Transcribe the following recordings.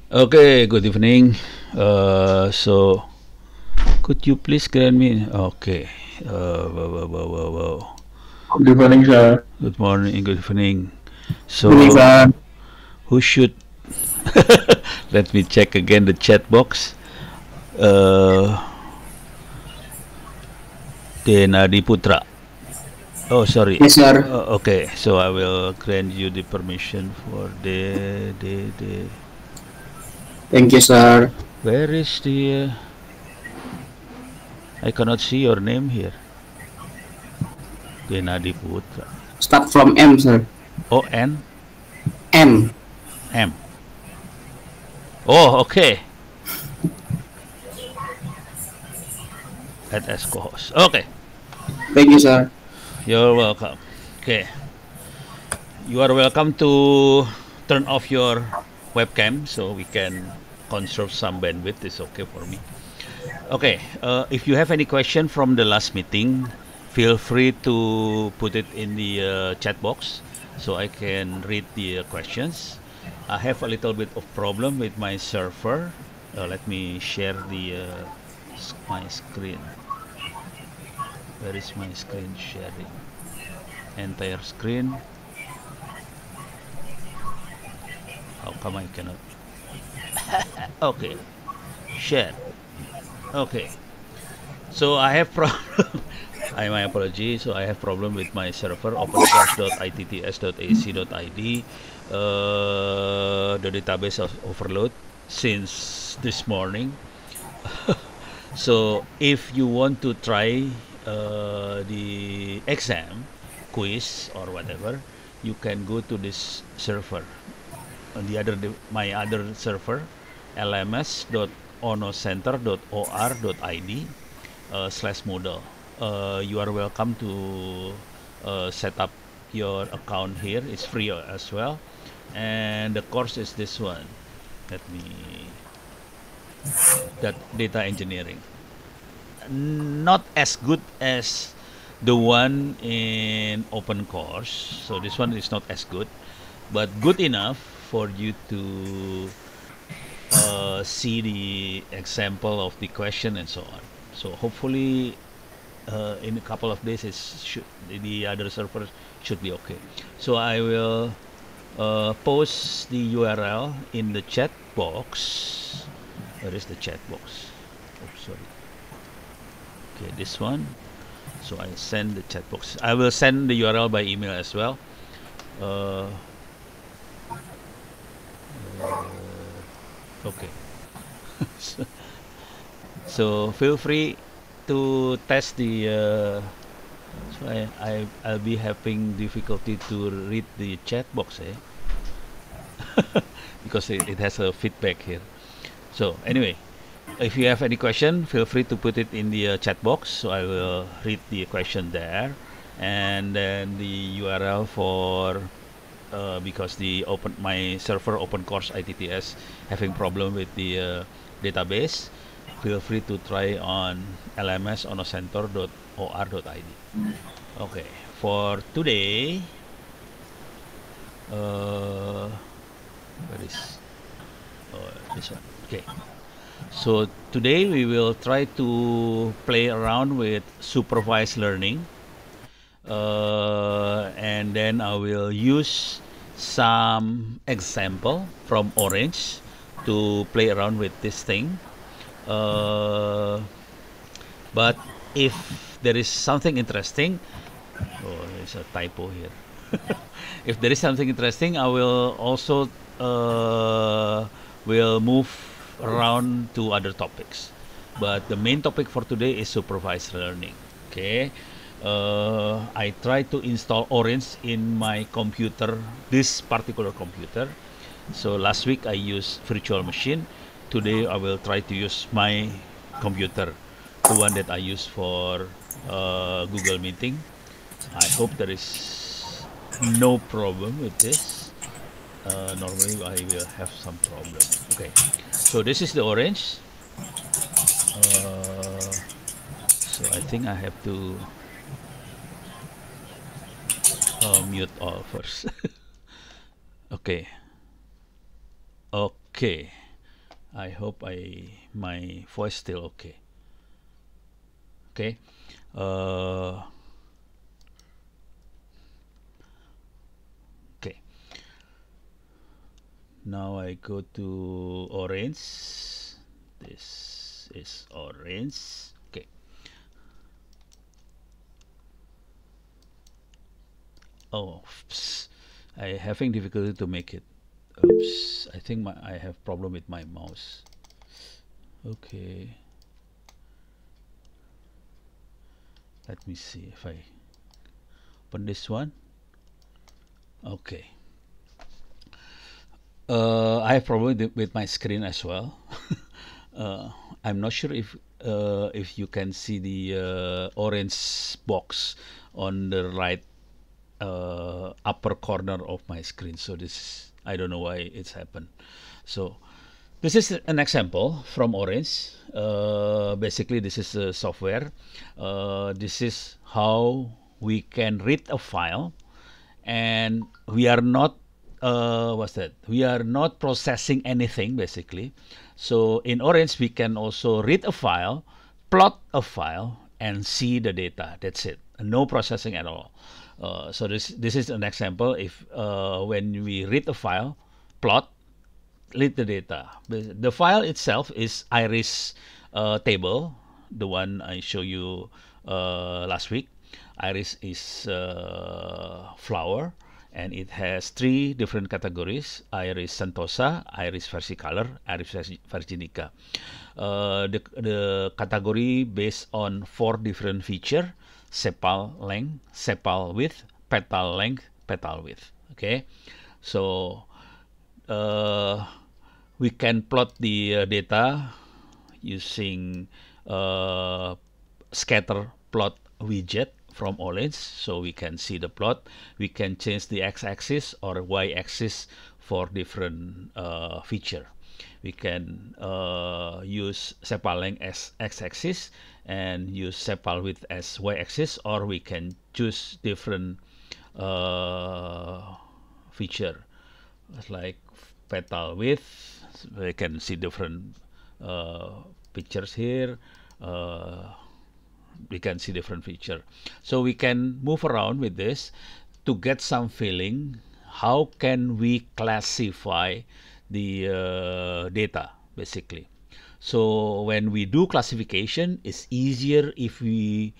Okay, good evening. So, could you please grant me? Okay. Wow, wow, wow, wow, wow. Good evening, sir. Good morning, good evening. Good evening, So, sir. who should? Let me check again the chat box. Uh, Denadi Putra. Oh, sorry. Yes, sir. Okay, so I will grant you the permission for the. Thank you, sir. Where is the? I cannot see your name here. Denadi Putra. Start from M, sir. O N M. M. Oh, okay. At Escos. Okay, Thank you, sir. you're welcome. Okay, you are welcome to turn off your webcam so we can conserve some bandwidth. It's okay for me. Okay, if you have any question from the last meeting, feel free to put it in the chat box so I can read the questions. I have a little bit of problem with my server. Let me share the my screen. Where is my screen sharing? Entire screen. How come I cannot? Okay, share. Okay, so I have problem. I my apology. So I have problem with my server opencourse.itts.ac.id. The database is overload since this morning. So if you want to try the exam, quiz or whatever, you can go to this server on the other my other server lms.onnocenter.or.id /model. You are welcome to set up your account here. It's free as well, and the course is this one. Let me that data engineering. Not as good as the one in open course. So this one is not as good, but good enough for you to see the example of the question and so on. So hopefully, in a couple of days, the other server should be okay. So I will post the URL in the chat box. Where is the chat box? Oh, sorry. Okay, this one. So I send the chat box. I will send the URL by email as well. Uh, okay. so, so feel free to test the. So I'll be having difficulty to read the chat box, because it has a feedback here. So anyway, if you have any question, feel free to put it in the chat box. So I will read the question there, and then the URL for because the open my server open course ITTS having problem with the database. Feel free to try on lms.onocenter.or.id. Okay, for today, where is this one? Okay. So today we will try to play around with supervised learning, and then I will use some example from Orange to play around with this thing. Uh, but if there is something interesting, oh, there's a typo here. If there is something interesting, I will also will move around to other topics. But the main topic for today is supervised learning. Okay. I try to install Orange in my computer, this particular computer. So last week I used virtual machine. Today I will try to use my computer, the one that I use for Google Meeting. I hope there is no problem with this. Normally I will have some problem. Okay, so this is the Orange. So I think I have to mute all first. Okay. Okay. I hope my voice still okay. Okay. Uh, okay. Now I go to orange. This is orange. Okay. Oh, oops. I having difficulty to make it. Oops. I think I have problem with my mouse. Okay. Let me see if I open this one. Okay. I have problem with my screen as well. uh, I'm not sure if you can see the orange box on the right upper corner of my screen. So this, I don't know why it's happened. So this is an example from Orange. Basically, this is a software. This is how we can read a file, and we are not what's that? We are not processing anything basically. So in Orange, we can also read a file, plot a file, and see the data. That's it. No processing at all. So this is an example. If when we read a file, plot, read the data. The file itself is iris table, the one I show you last week. Iris is flower, and it has three different categories: Iris sentosa, Iris versicolor, Iris virginica. The category based on four different feature: sepal length, sepal width, petal length, petal width. Okay, so we can plot the data using scatter plot widget from Orange, so we can see the plot. We can change the x-axis or y-axis for different feature. We can use sepal length as x-axis and use sepal width as y-axis, or we can choose different feature like petal width. We can see different pictures here. We can see different feature, so we can move around with this to get some feeling. How can we classify the data basically? So when we do classification, it's easier if we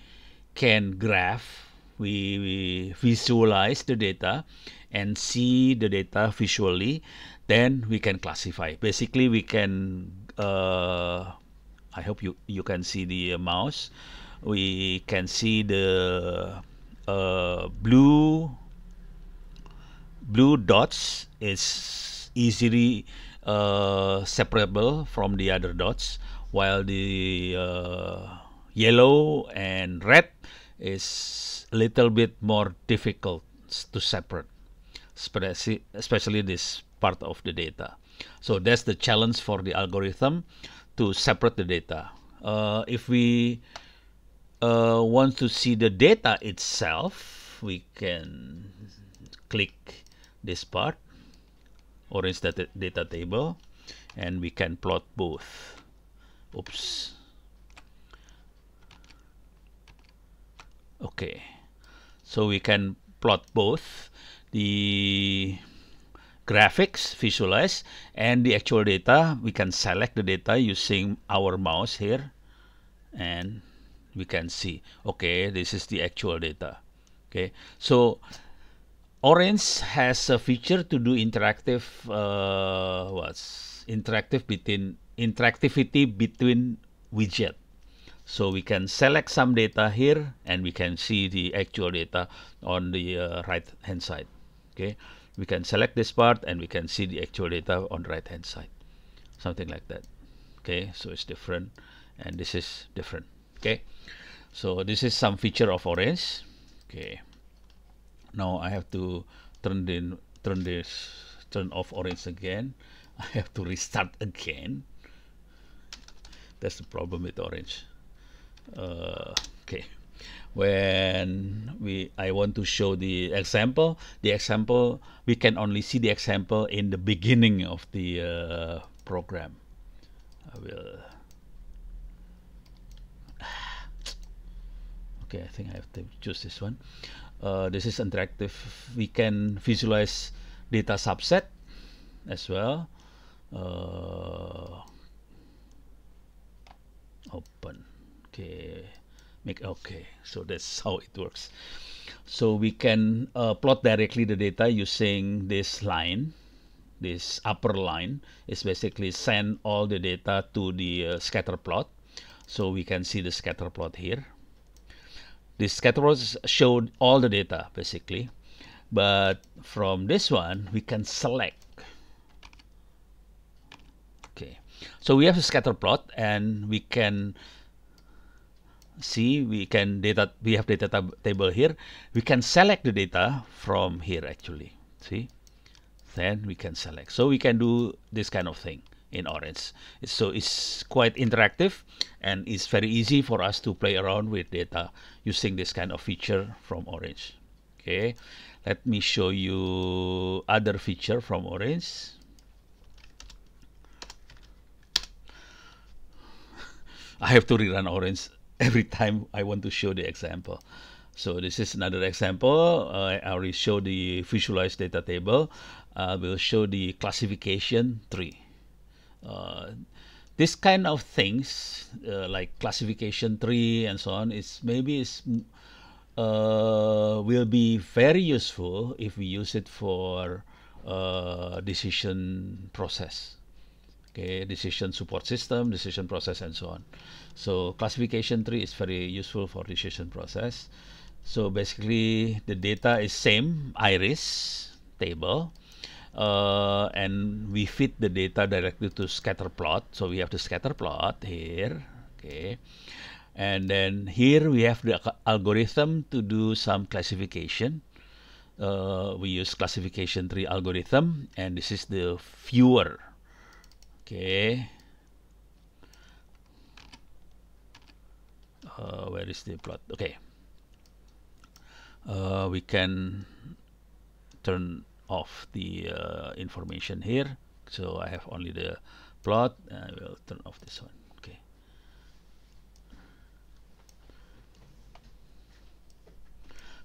can graph, we visualize the data and see the data visually, then we can classify. Basically, we can, I hope you can see the mouse. We can see the blue dots is easily separable from the other dots, while the yellow and red is a little bit more difficult to separate, especially this part of the data. So that's the challenge for the algorithm, to separate the data. If we want to see the data itself, we can click this part, Orange data table, and we can plot both. Oops. Okay, so we can plot both the graphics visualize and the actual data. We can select the data using our mouse here, and we can see, okay, this is the actual data. Okay, so Orange has a feature to do interactive interactivity between widget. So we can select some data here, and we can see the actual data on the right hand side. Okay, we can select this part and we can see the actual data on the right hand side, something like that. Okay, so it's different, and this is different. Okay, so this is some feature of Orange. Okay, now I have to turn off Orange again. I have to restart again. That's the problem with Orange. Okay, when I want to show the example, we can only see the example in the beginning of the program. I will. Okay, I think I have to choose this one. This is interactive. We can visualize data subset as well. Open. Okay, make okay. So that's how it works. So we can plot directly the data using this line. This upper line is basically send all the data to the scatter plot. So we can see the scatter plot here. This scatter plot showed all the data basically, but from this one we can select. Okay, so we have a scatter plot, and we can see we have data table here. We can select the data from here actually. See, then we can select. So we can do this kind of thing in Orange. So it's quite interactive, and it's very easy for us to play around with data using this kind of feature from Orange. Okay, let me show you other feature from Orange. I have to rerun Orange every time I want to show the example. So this is another example. I already showed the visualized data table. We'll show the classification tree. This kind of things like classification tree and so on will be very useful if we use it for decision process. Okay, decision support system, decision process, and so on. So classification tree is very useful for decision process. So basically the data is same iris table, and we feed the data directly to scatter plot. So we have the scatter plot here. Okay, and then here we have the algorithm to do some classification. We use classification tree algorithm, and this is the viewer. Okay, where is the plot? Okay, we can turn off the information here. So I have only the plot. I will turn off this one. Okay.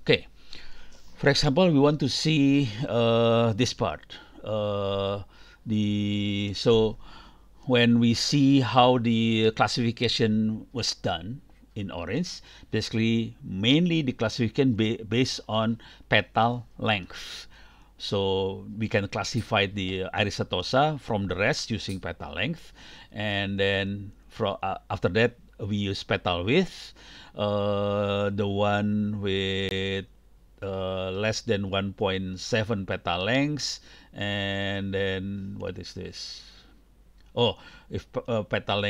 Okay. For example, we want to see this part. So when we see how the classification was done in Orange, basically mainly the classification based on petal length. So we can classify the iris setosa from the rest using petal length, and then after that we use petal width, the one with less than 1.7 petal lengths, and then what is this? Oh, if petal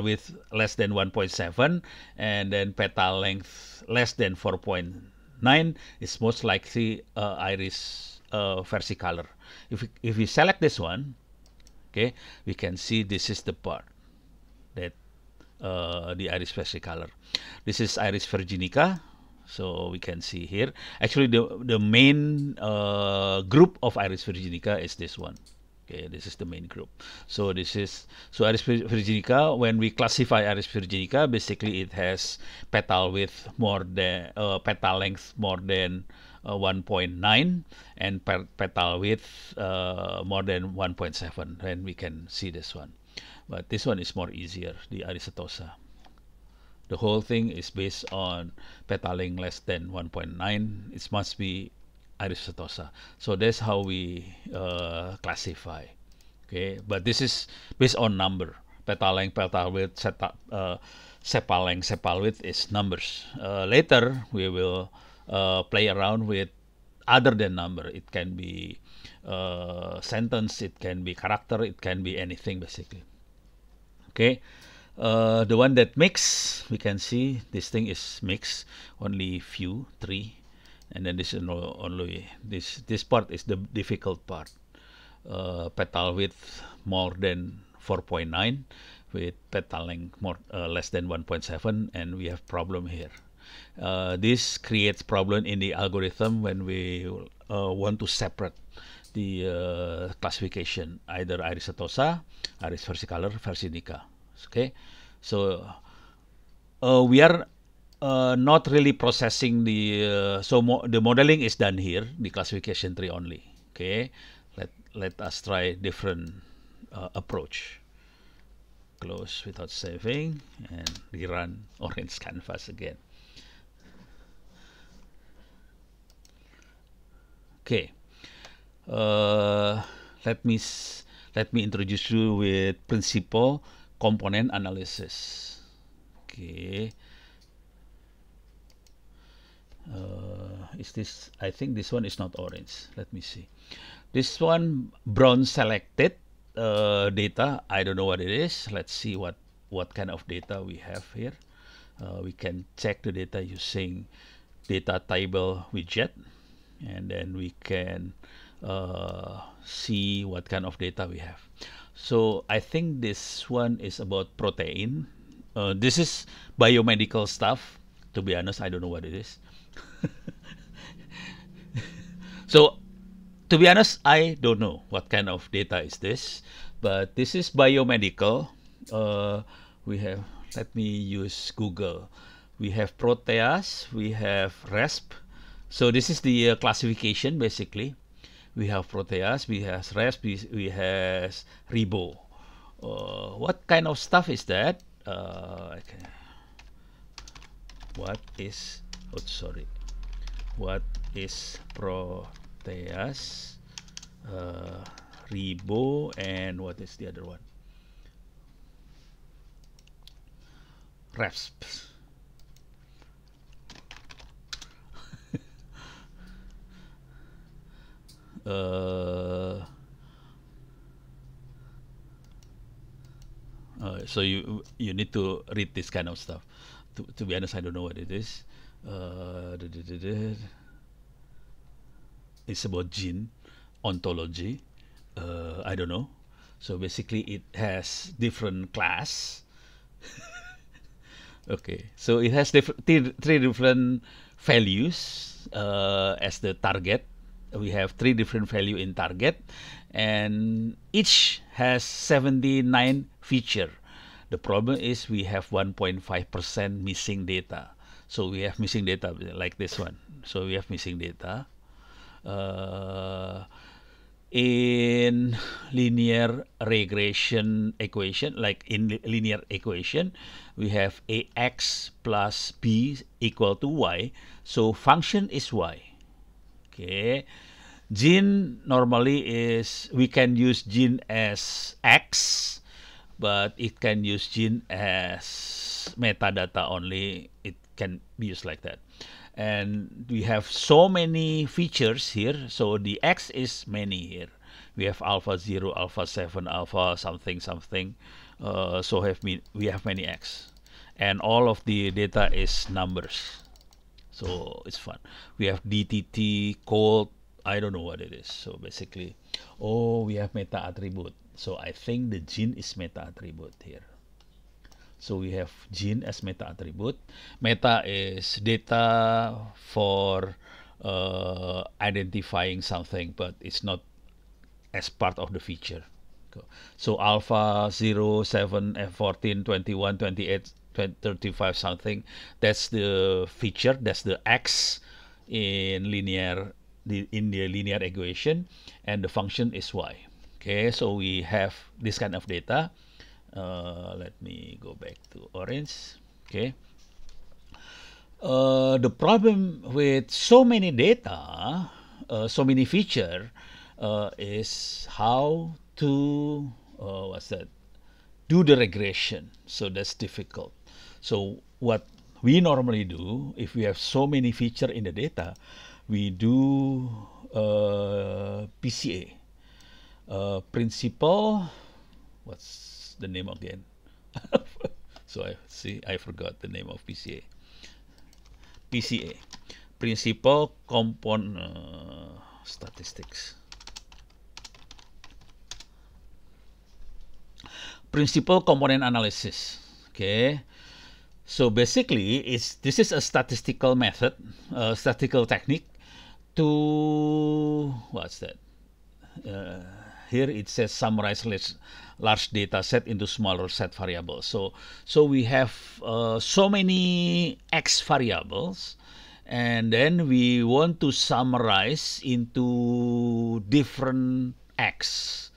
width less than 1.7, and then petal length less than 4.9, is most likely iris versicolor. If we select this one, okay, we can see this is the part that the iris versicolor. This is iris virginica. So we can see here. Actually, the main group of iris virginica is this one. Okay, this is the main group. So iris virginica. When we classify iris virginica, basically it has petal width more than petal length more than 1.9, and petal width more than 1.7. Then we can see this one. But this one is more easier, the iris setosa. The whole thing is based on petal length less than 1.9. It must be iris setosa. So that's how we classify. Okay, but this is based on number. Petal length, petal width, sepal length, sepal width is numbers. Later we will play around with other than number. It can be sentence, it can be character, it can be anything basically. Okay. The one that mix, we can see this thing is mixed, only few, 3, and then this is only this part is the difficult part. Petal width more than 4.9, with petal length less than 1.7, and we have problem here. This creates problem in the algorithm when we want to separate the classification, either iris setosa, iris versicolor, versinica. Okay, so we are not really processing the the modeling is done here, the classification tree only. Okay, let us try different approach. Close without saving and rerun orange canvas again. Okay, let me introduce you with principle component analysis. Okay. Is this? I think this one is not orange. Let me see. This one brown selected data. I don't know what it is. Let's see what kind of data we have here. We can check the data using data table widget, and then we can see what kind of data we have. So I think this one is about protein. This is biomedical stuff. To be honest, I don't know what it is. So, to be honest, I don't know what kind of data is this, but this is biomedical. We have, let me use Google. We have protease, we have RESP. So this is the classification basically. We have protease, we have RESP, we have ribo. What kind of stuff is that? Okay. What is, oh sorry, what is protease, ribo, and what is the other one? RESP. So you need to read this kind of stuff. To be honest, I don't know what it is. It's about gene ontology. I don't know. So basically, it has different class. Okay, so it has three different values as the target. We have three different value in target, and each has 79 feature. The problem is we have 1.5% missing data. So we have missing data like this one. So we have missing data. In linear regression equation, like in linear equation, we have ax plus b equal to y. So function is y. Okay. Gene normally is, we can use gene as x, but it can use gene as metadata only. It can be used like that. And we have so many features here. So the x is many here. We have alpha 0, alpha 7, alpha something, something. So we have many x. And all of the data is numbers. So it's fun. We have DTT, cold, I don't know what it is. So basically, oh, we have meta attribute. So I think the gene is meta attribute here. So we have gene as meta attribute. Meta is data for identifying something, but it's not as part of the feature. So alpha 0, 7, 14, 21, 28, 35 something, that's the feature, that's the x in linear, in the linear equation, and the function is y. Okay, so we have this kind of data. Let me go back to orange. Okay. The problem with so many data, so many feature, is how to do the regression. So that's difficult. So what we normally do, if we have so many feature in the data, we do PCA. Principle, what's the name again? So I forgot the name of PCA. PCA, Principle Component Statistics. Principal component analysis. Okay, so basically, this is a statistical method, statistical technique to here it says summarize large data set into smaller set variables. So we have so many X variables, and then we want to summarize into different X.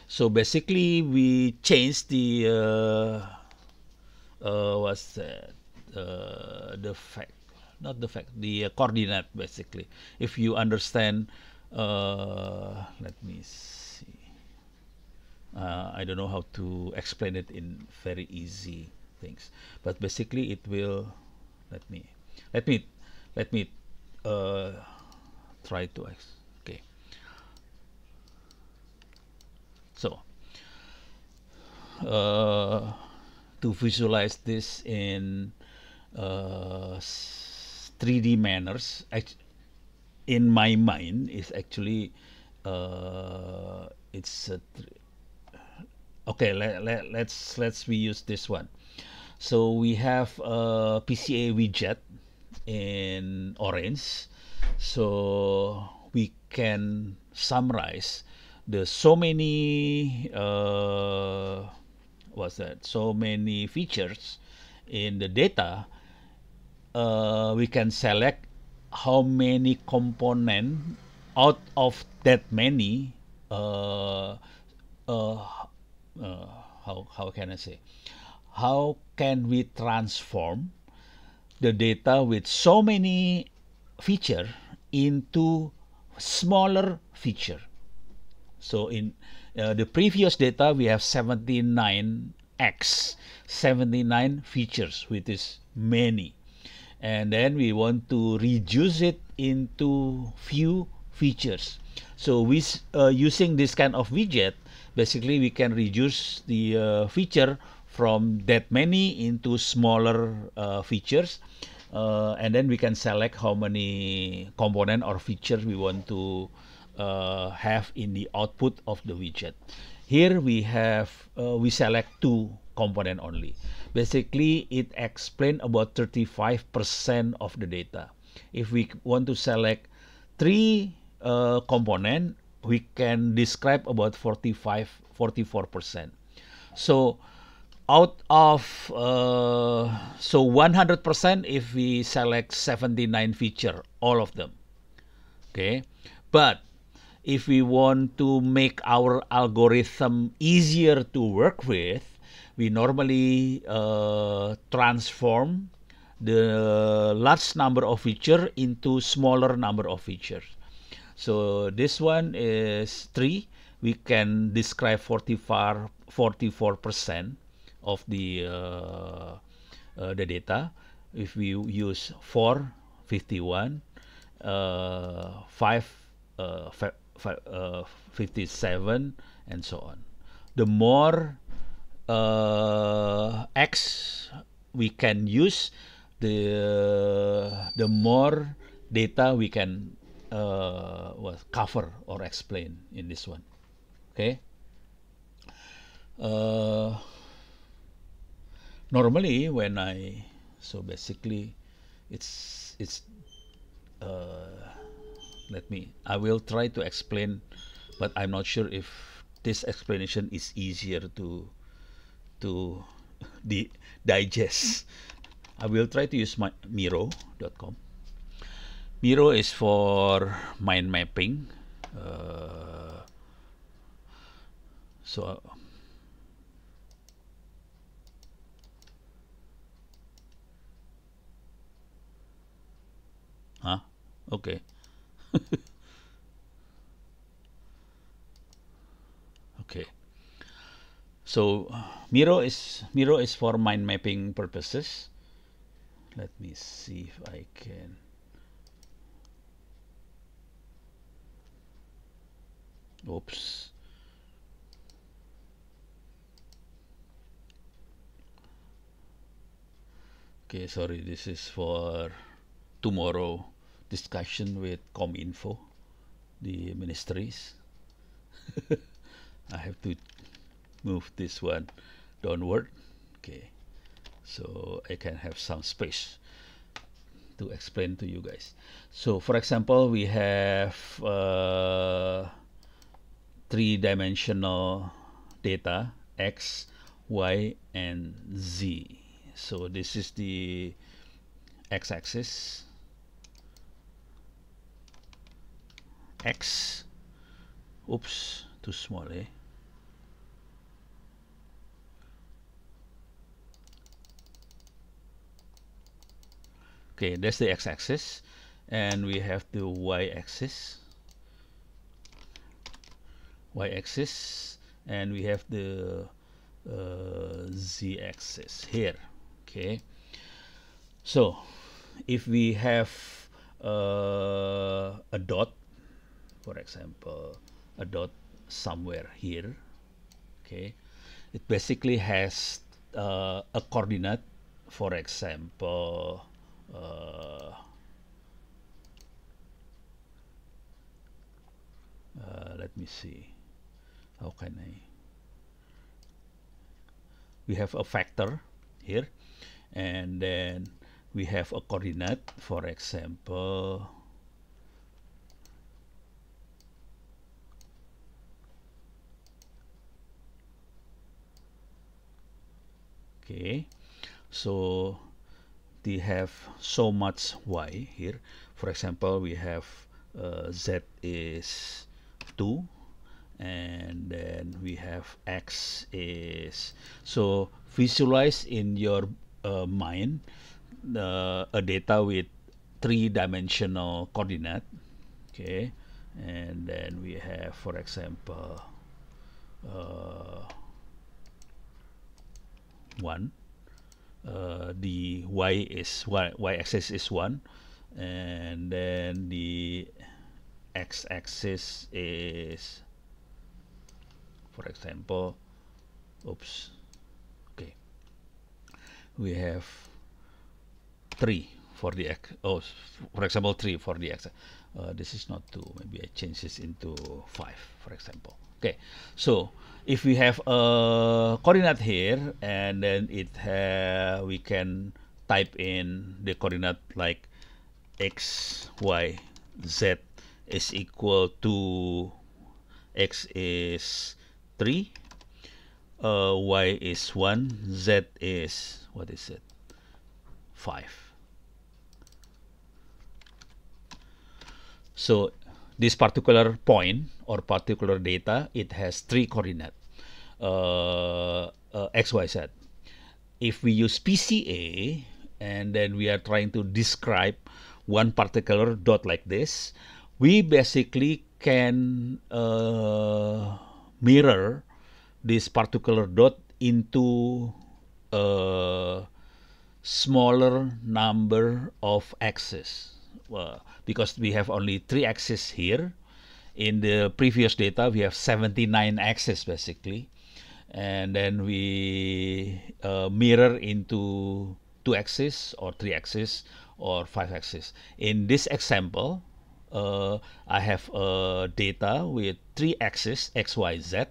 So basically we change the what's that? The fact, not the fact, the coordinate basically. If you understand, let me see. I don't know how to explain it in very easy things, but basically it will. Let me, let me, let me try to. Okay. So. To visualize this in 3D manners, in my mind is actually it's okay. Let's we use this one. So we have a PCA widget in orange, so we can summarize the so many what's that? So many features in the data. We can select how many component out of that many. How can I say? How can we transform the data with so many feature into smaller feature? So in the previous data, we have 79x, 79 features, which is many. And then we want to reduce it into few features. So with using this kind of widget, basically we can reduce the feature from that many into smaller features. And then we can select how many component or features we want to have in the output of the widget. Here we have we select two component only. Basically, it explains about 35% of the data. If we want to select three component, we can describe about 44%. So out of so 100% if we select 79 feature, all of them. Okay, but if we want to make our algorithm easier to work with, we normally transform the large number of features into smaller number of features. So this one is 3. We can describe 44% of the data. If we use 4, 51, 5, 57, and so on. The more X we can use, the more data we can cover or explain in this one. Okay. Normally when so basically it's I will try to explain, but I'm not sure if this explanation is easier to digest. I will try to use my Miro.com. Miro is for mind mapping. So okay. Okay. So Miro is for mind mapping purposes. Let me see if I can. Oops. Okay, sorry. This is for tomorrow discussion with Cominfo, the ministries. I have to move this one downward. Okay, so I can have some space to explain to you guys. So for example, we have three-dimensional data x, y, and z. So this is the x-axis, x, oops, too small, eh? Okay, that's the x-axis, and we have the y-axis, and we have the z-axis here. Okay, so if we have a dot, for example, a dot somewhere here, okay, it basically has a coordinate, for example, let me see, how can I, we have a factor here, and then we have a coordinate, for example, okay, so they have so much y here. For example, we have z is 2, and then we have x is, so visualize in your mind a data with three-dimensional coordinate, okay, and then we have, for example, 1, the y-axis is 1, and then the x-axis is, for example, oops, okay, we have 3 for the x, oh, for example, 3 for the x. This is not 2, maybe I change this into 5, for example. Okay, so if we have a coordinate here, and then we can type in the coordinate like x, y, z is equal to, x is 3, y is 1, z is, what is it, 5. So this particular point or particular data, it has 3 coordinates, x, y, z. If we use PCA, and then we are trying to describe one particular dot like this, we basically can mirror this particular dot into a smaller number of axes. Because we have only 3 axes here. In the previous data, we have 79 axes basically, and then we mirror into 2 axes or 3 axes or 5 axes. In this example, I have data with 3 axes, x, y, z,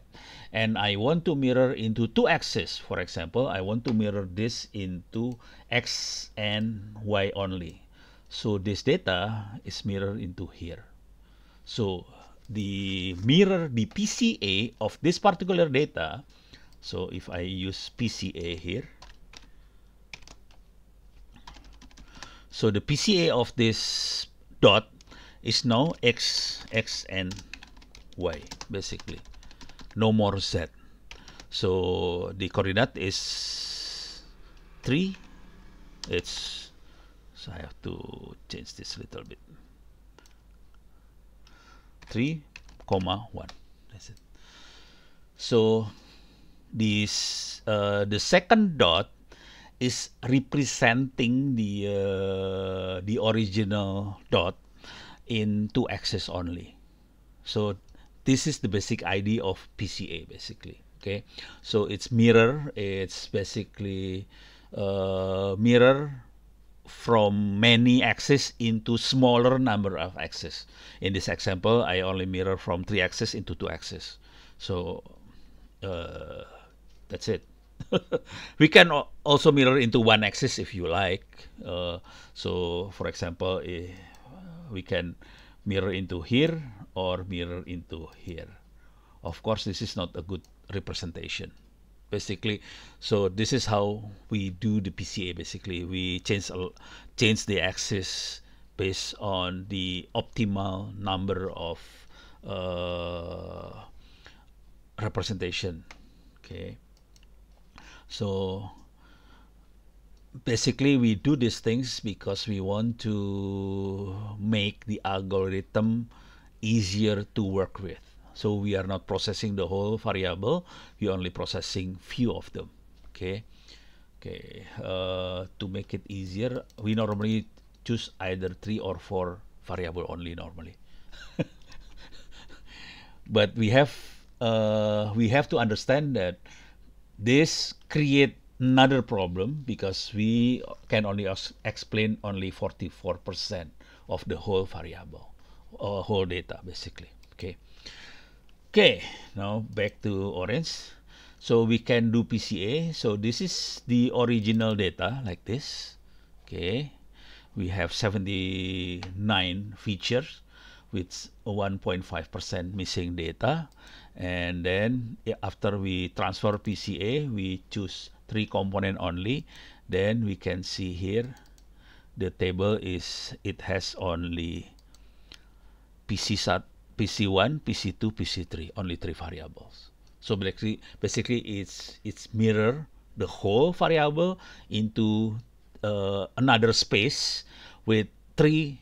and I want to mirror into 2 axes. For example, I want to mirror this into x and y only. So this data is mirrored into here. So the PCA of this particular data, so if I use PCA here, so the PCA of this dot is now x, and y, basically. No more z. So the coordinate is 3. So I have to change this a little bit. 3, 1. That's it. So this the second dot is representing the original dot in 2 axes only. So this is the basic idea of PCA basically. Okay, so it's mirror. It's basically mirror from many axes into smaller number of axes. In this example, I only mirror from 3 axes into 2 axes. So that's it. We can also mirror into 1 axis if you like. So for example, we can mirror into here or mirror into here. Of course, this is not a good representation. Basically, so this is how we do the PCA. Basically, we change the axis based on the optimal number of representation. Okay, so basically we do these things because we want to make the algorithm easier to work with. So we are not processing the whole variable, we only processing few of them. Okay, to make it easier, we normally choose either 3 or 4 variable only normally. But we have to understand that this create another problem because we can only explain only 44% of the whole variable or whole data basically. Okay, now back to orange. So we can do PCA. So this is the original data like this. Okay, we have 79 features with 1.5% missing data, and then after we transfer PCA, we choose 3 component only. Then we can see here the table it has only PC1, PC2, PC3, only 3 variables. So basically it's mirror the whole variable into another space with 3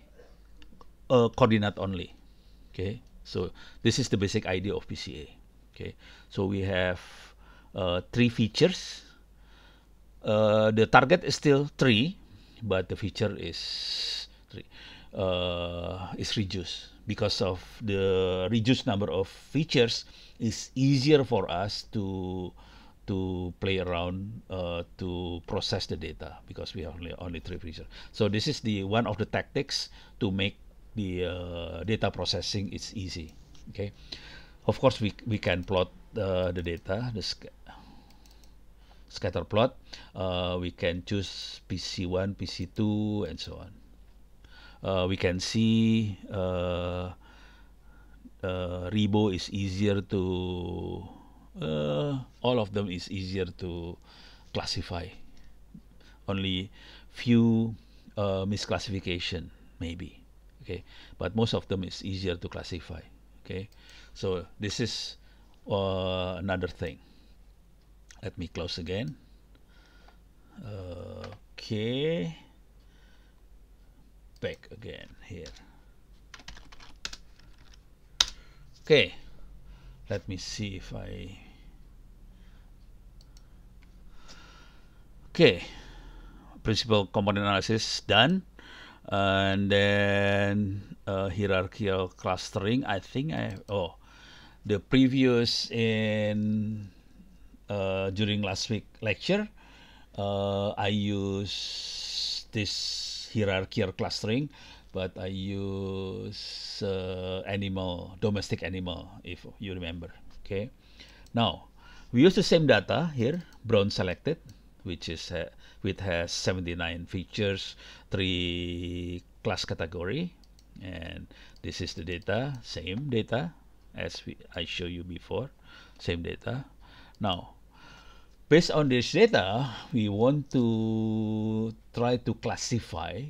coordinate only. Okay, so this is the basic idea of PCA. Okay, so we have 3 features. The target is still 3, but the feature is 3 is reduced because of the reduced number of features. Is easier for us to play around to process the data because we have only 3 features. So this is the one of the tactics to make the data processing is easy. Okay, of course we can plot the data, the scatter plot. We can choose PC1, PC2, and so on. We can see Rebo is easier to all of them is easier to classify. Only few misclassification maybe. Okay, but most of them is easier to classify. Okay, so this is another thing. Let me close again. Okay, back again here. Okay, let me see if I. Okay, principal component analysis done, and then hierarchical clustering. I think the previous in during last week lecture, I use this hierarchical clustering, but I use domestic animal, if you remember. Okay, now we use the same data here, brown selected, which has 79 features, 3 class category, and this is the data, same data as I show you before, same data. Now, based on this data, we want to try to classify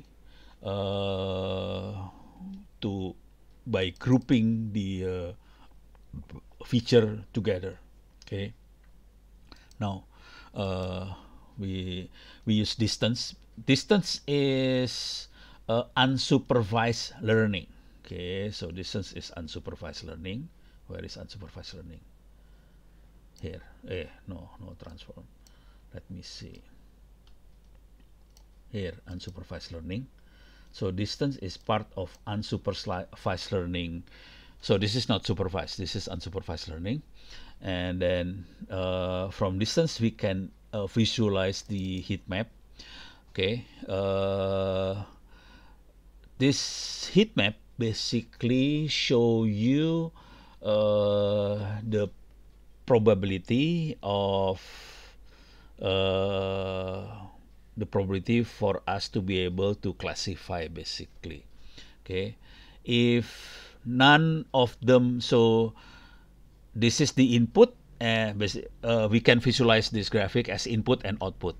by grouping the feature together. Okay. Now we use distance. Distance is unsupervised learning. Okay, so distance is unsupervised learning. Where is unsupervised learning? Here. No transform. Let me see. Here, unsupervised learning. So distance is part of unsupervised learning. So this is not supervised. This is unsupervised learning. And then from distance we can visualize the heat map. Okay. This heat map basically show you the probability of the probability for us to be able to classify basically. Okay, if none of them, so this is the input, and we can visualize this graphic as input and output.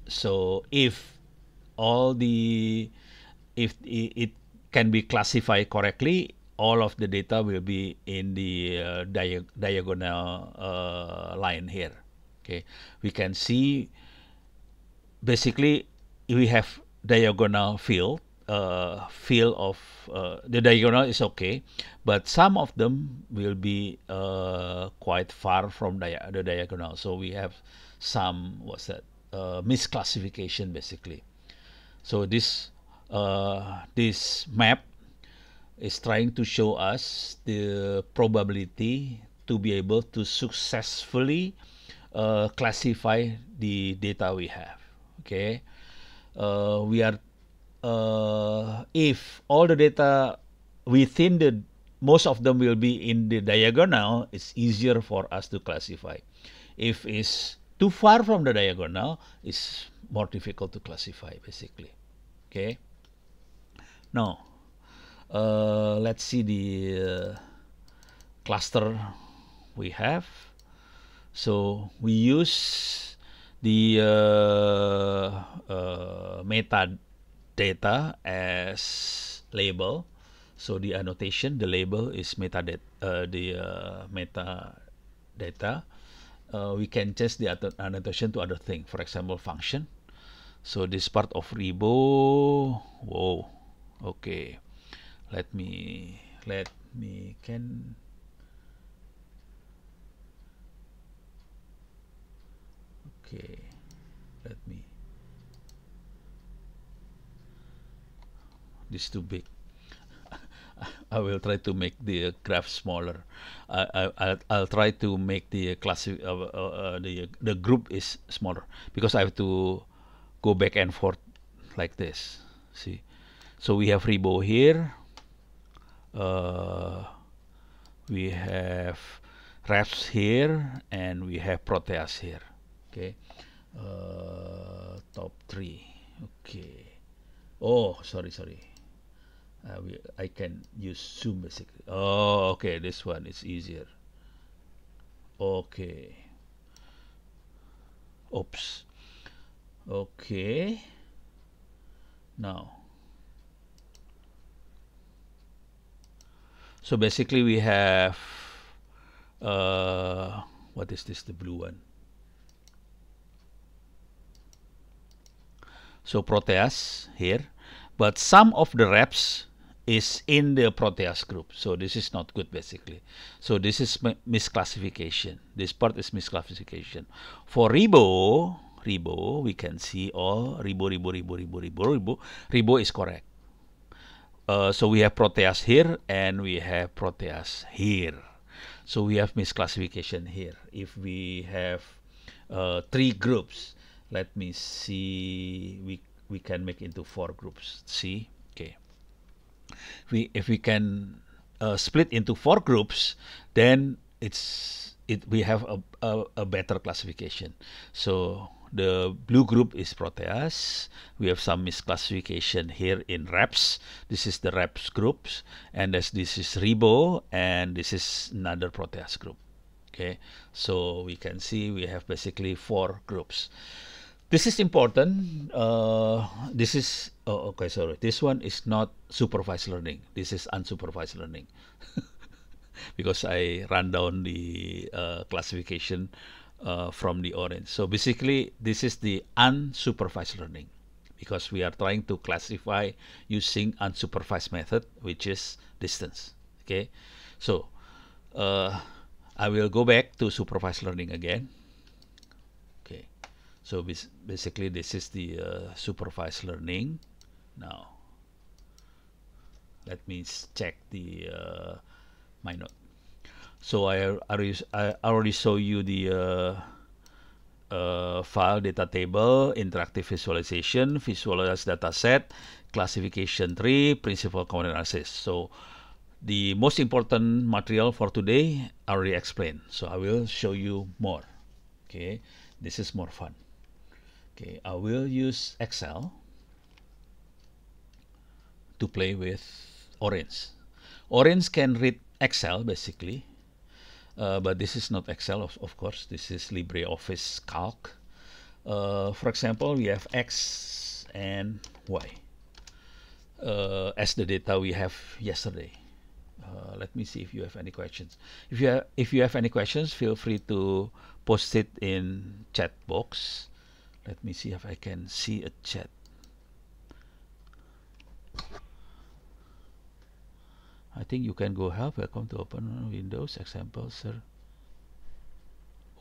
So if all the if it can be classified correctly, all of the data will be in the diagonal line here. Okay, we can see basically we have diagonal field. Field of the diagonal is okay, but some of them will be quite far from the diagonal. So we have some, what's that, misclassification basically. So this map is trying to show us the probability to be able to successfully classify the data we have. Okay, we are if all the data within the most of them will be in the diagonal, it's easier for us to classify. If it's too far from the diagonal, it's more difficult to classify basically. Okay, now let's see the cluster we have. So we use the metadata as label. So the annotation, the label is metadata. Metadata. We can change the annotation to other thing. For example, function. So this part of Rebo. Whoa. Okay. Let me can. Okay. Let me. This is too big. I will try to make the graph smaller. I'll try to make the the group is smaller because I have to go back and forth like this. See, so we have Rebo here. We have reps here, and we have Proteus here. Okay, top 3. Okay. Oh, sorry. I can use zoom basically. Oh, okay, this one is easier. Okay. Oops. Okay. Now. So basically we have, what is this, the blue one? So Proteus here, but some of the reps is in the Proteus group. So this is not good basically. So this is misclassification. This part is misclassification. For Rebo, we can see all Rebo. Rebo is correct. So we have Proteus here and we have Proteus here. So we have misclassification here. If we have 3 groups, let me see, we can make into 4 groups. See, okay. If we can split into 4 groups, then we have a better classification. So the blue group is Proteus. We have some misclassification here in reps. This is the reps groups, and this is Rebo, and this is another Proteus group. Okay, so we can see we have basically 4 groups. This is important. This is, oh, okay, sorry. This one is not supervised learning. This is unsupervised learning. Because I ran down the classification from the orange. So basically, this is the unsupervised learning because we are trying to classify using unsupervised method, which is distance. Okay, so I will go back to supervised learning again. Okay, so basically this is the supervised learning. Now, let me check the my note. So I already show you the file data table, interactive visualization, visualize data set, classification tree, principal component analysis. So the most important material for today I already explained. So I will show you more. Okay, this is more fun. Okay, I will use Excel to play with Orange. Orange can read Excel basically. but this is not Excel, of course. This is LibreOffice Calc. For example, we have X and Y as the data we have yesterday. Let me see if you have any questions. If you have any questions, feel free to post it in chat box. Let me see if I can see a chat. I think you can go help. Welcome to open Windows example, sir.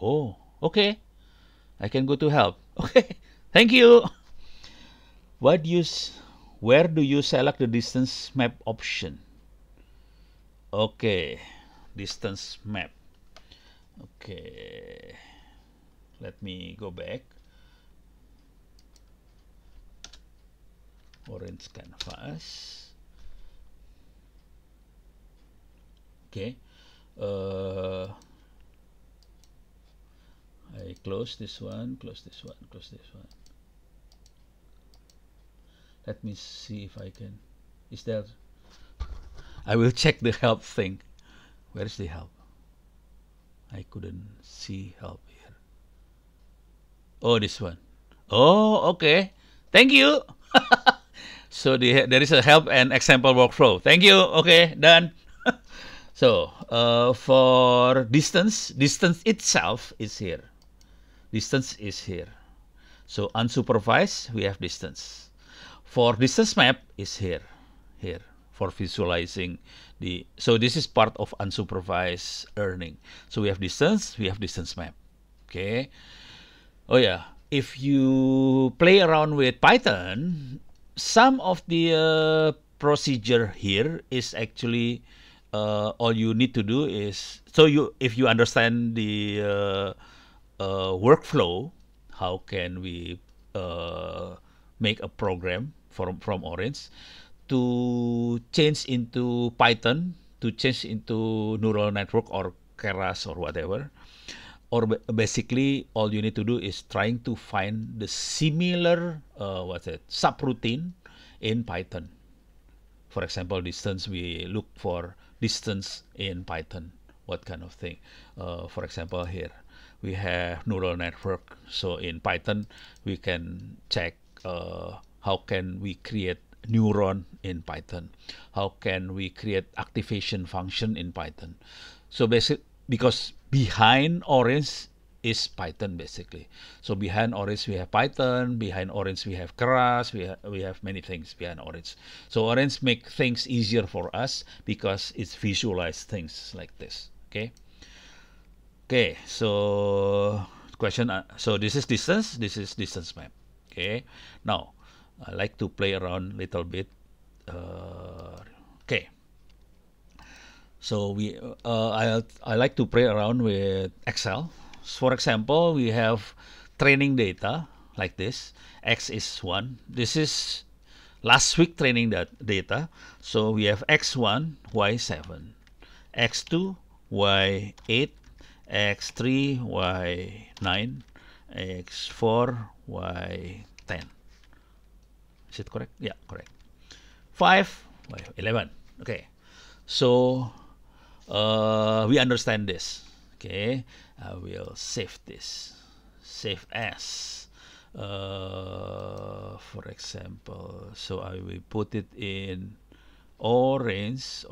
Oh, okay. I can go to help. Okay, thank you. What use? Where do you select the distance map option? Okay, distance map. Okay, let me go back. Orange canvas. Okay. I close this one, close this one, close this one. Let me see if I can. Is there? I will check the help thing. Where is the help? I couldn't see help here. Oh, this one. Oh, okay. Thank you. So there is a help and example workflow. Thank you. Okay, done. So for distance itself is here. Distance is here. So unsupervised, we have distance. For distance map is here for visualizing the. So this is part of unsupervised learning. So we have distance map. Okay. Oh yeah, if you play around with Python, some of the procedure here is actually all you need to do is, so if you understand the workflow, how can we make a program from Orange to change into Python, to change into neural network or Keras or whatever. Or basically, all you need to do is trying to find the similar subroutine in Python. For example, distance, we look for distance in Python. What kind of thing? For example, here we have neural network. So in Python, we can check how can we create neuron in Python? How can we create activation function in Python? So basically, because behind Orange is Python basically. So behind Orange we have Python, behind Orange we have Keras, we have many things behind Orange. So Orange make things easier for us because it's visualize things like this. Okay. Okay. So question. So this is distance map. Okay. Now I like to play around a little bit. Okay. So I like to play around with Excel. For example, we have training data like this. X is 1. This is last week training data. So we have X1, Y7, X2, Y8, X3, Y9, X4, Y10. Is it correct? Yeah, correct. 5, Y11. Okay. So we understand this. Okay, I will save this. Save as. For example, so I will put it in orange.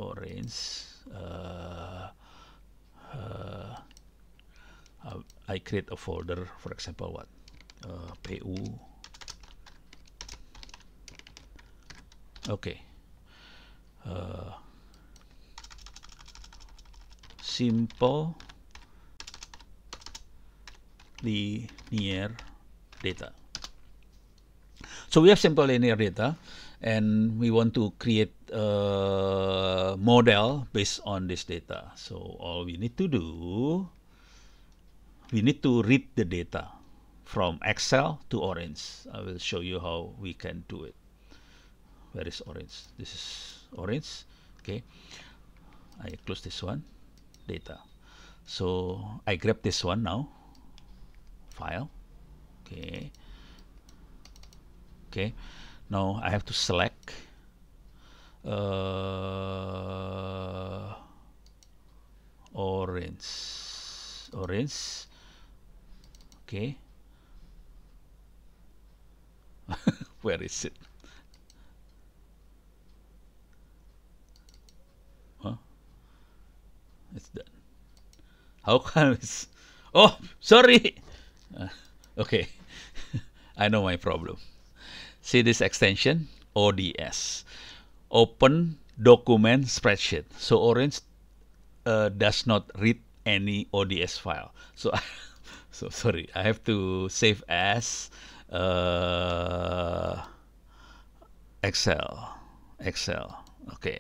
I create a folder. For example, what? PU. Okay. Simple linear data. So we have simple linear data, and we want to create a model based on this data. So all we need to do, we need to read the data from Excel to Orange. I will show you how we can do it. Where is Orange? This is Orange. Okay, I close this one. Data. So I grab this one now. File. Okay. Okay. Now I have to select orange. Okay. Where is it? Huh? It's done. How come it's... Oh, sorry. Okay. I know my problem. See this extension? ODS. Open document spreadsheet. So orange does not read any ODS file. So, so sorry. I have to save as Excel. Okay.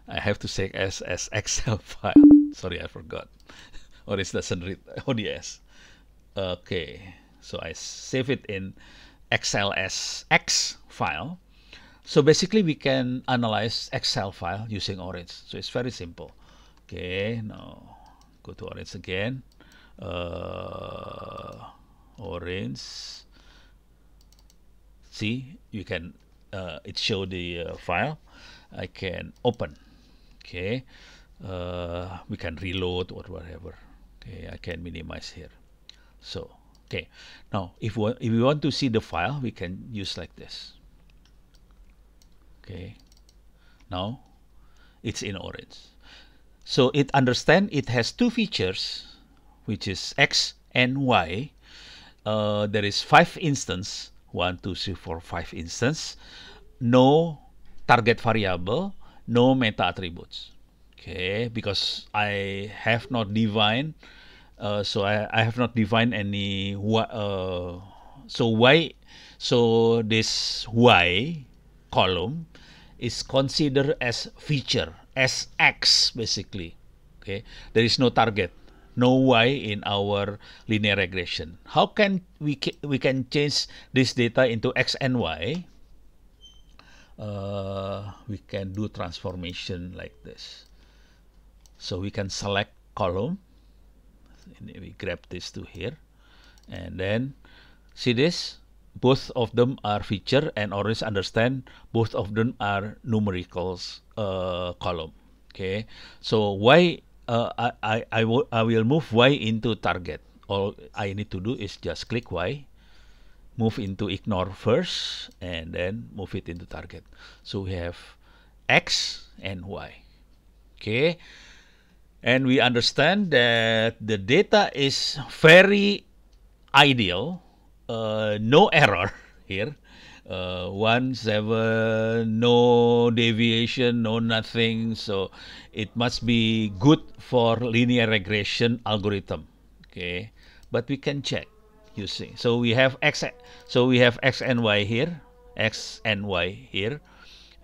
I have to save as Excel file. Sorry, I forgot. Orange doesn't read ODS. Okay. So I save it in XLSX file. So basically we can analyze Excel file using Orange. So it's very simple. Okay, now go to Orange again. Orange. See, you can, it show the file. I can open. Okay, we can reload or whatever. Okay, I can minimize here. So, okay, now if we want to see the file, we can use like this. Okay, now it's in orange. So it understands it has two features, which is X and Y. There is 5 instance, 1, 2, 3, 4, 5 instance. No target variable, no meta attributes. Okay, because I have not defined, so I have not defined any. So Y, so this Y column is considered as feature, as X basically. Okay, there is no target, no Y in our linear regression. How can we can change this data into X and Y? We can do transformation like this. So we can select column. We grab this to here, and then see this. Both of them are feature, and orange understand both of them are numericals column. Okay, so Y, I will move Y into target. All I need to do is just click Y, move into ignore first, and then move it into target. So we have X and Y. Okay, and we understand that the data is very ideal. No error here. 1, 7, no deviation, no nothing. So it must be good for linear regression algorithm. Okay, but we can check using. So we have X. So we have X and Y here, X and Y here,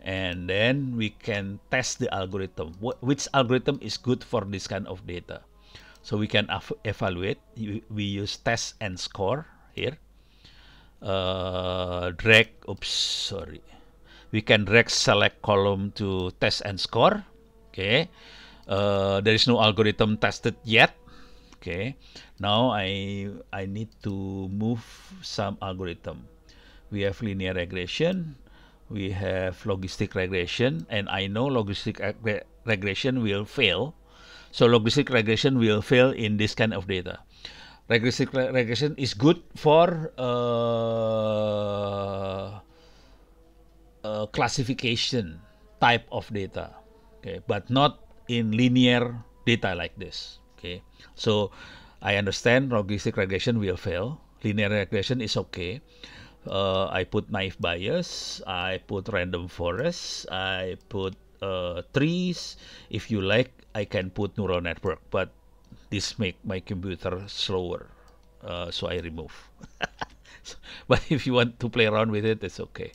and then we can test the algorithm. Which algorithm is good for this kind of data? So we can evaluate. We use test and score here. Drag. Oops, sorry. We can drag select column to test and score. Okay. There is no algorithm tested yet. Okay. Now I need to move some algorithm. We have linear regression. We have logistic regression, and I know logistic regression will fail. So logistic regression will fail in this kind of data. Regressive regression is good for classification type of data, okay, but not in linear data like this. Okay, so I understand logistic regression will fail. Linear regression is okay. I put naive bias, I put random forest, I put trees. If you like, I can put neural network, but this make my computer slower, so I remove. But if you want to play around with it, it's okay.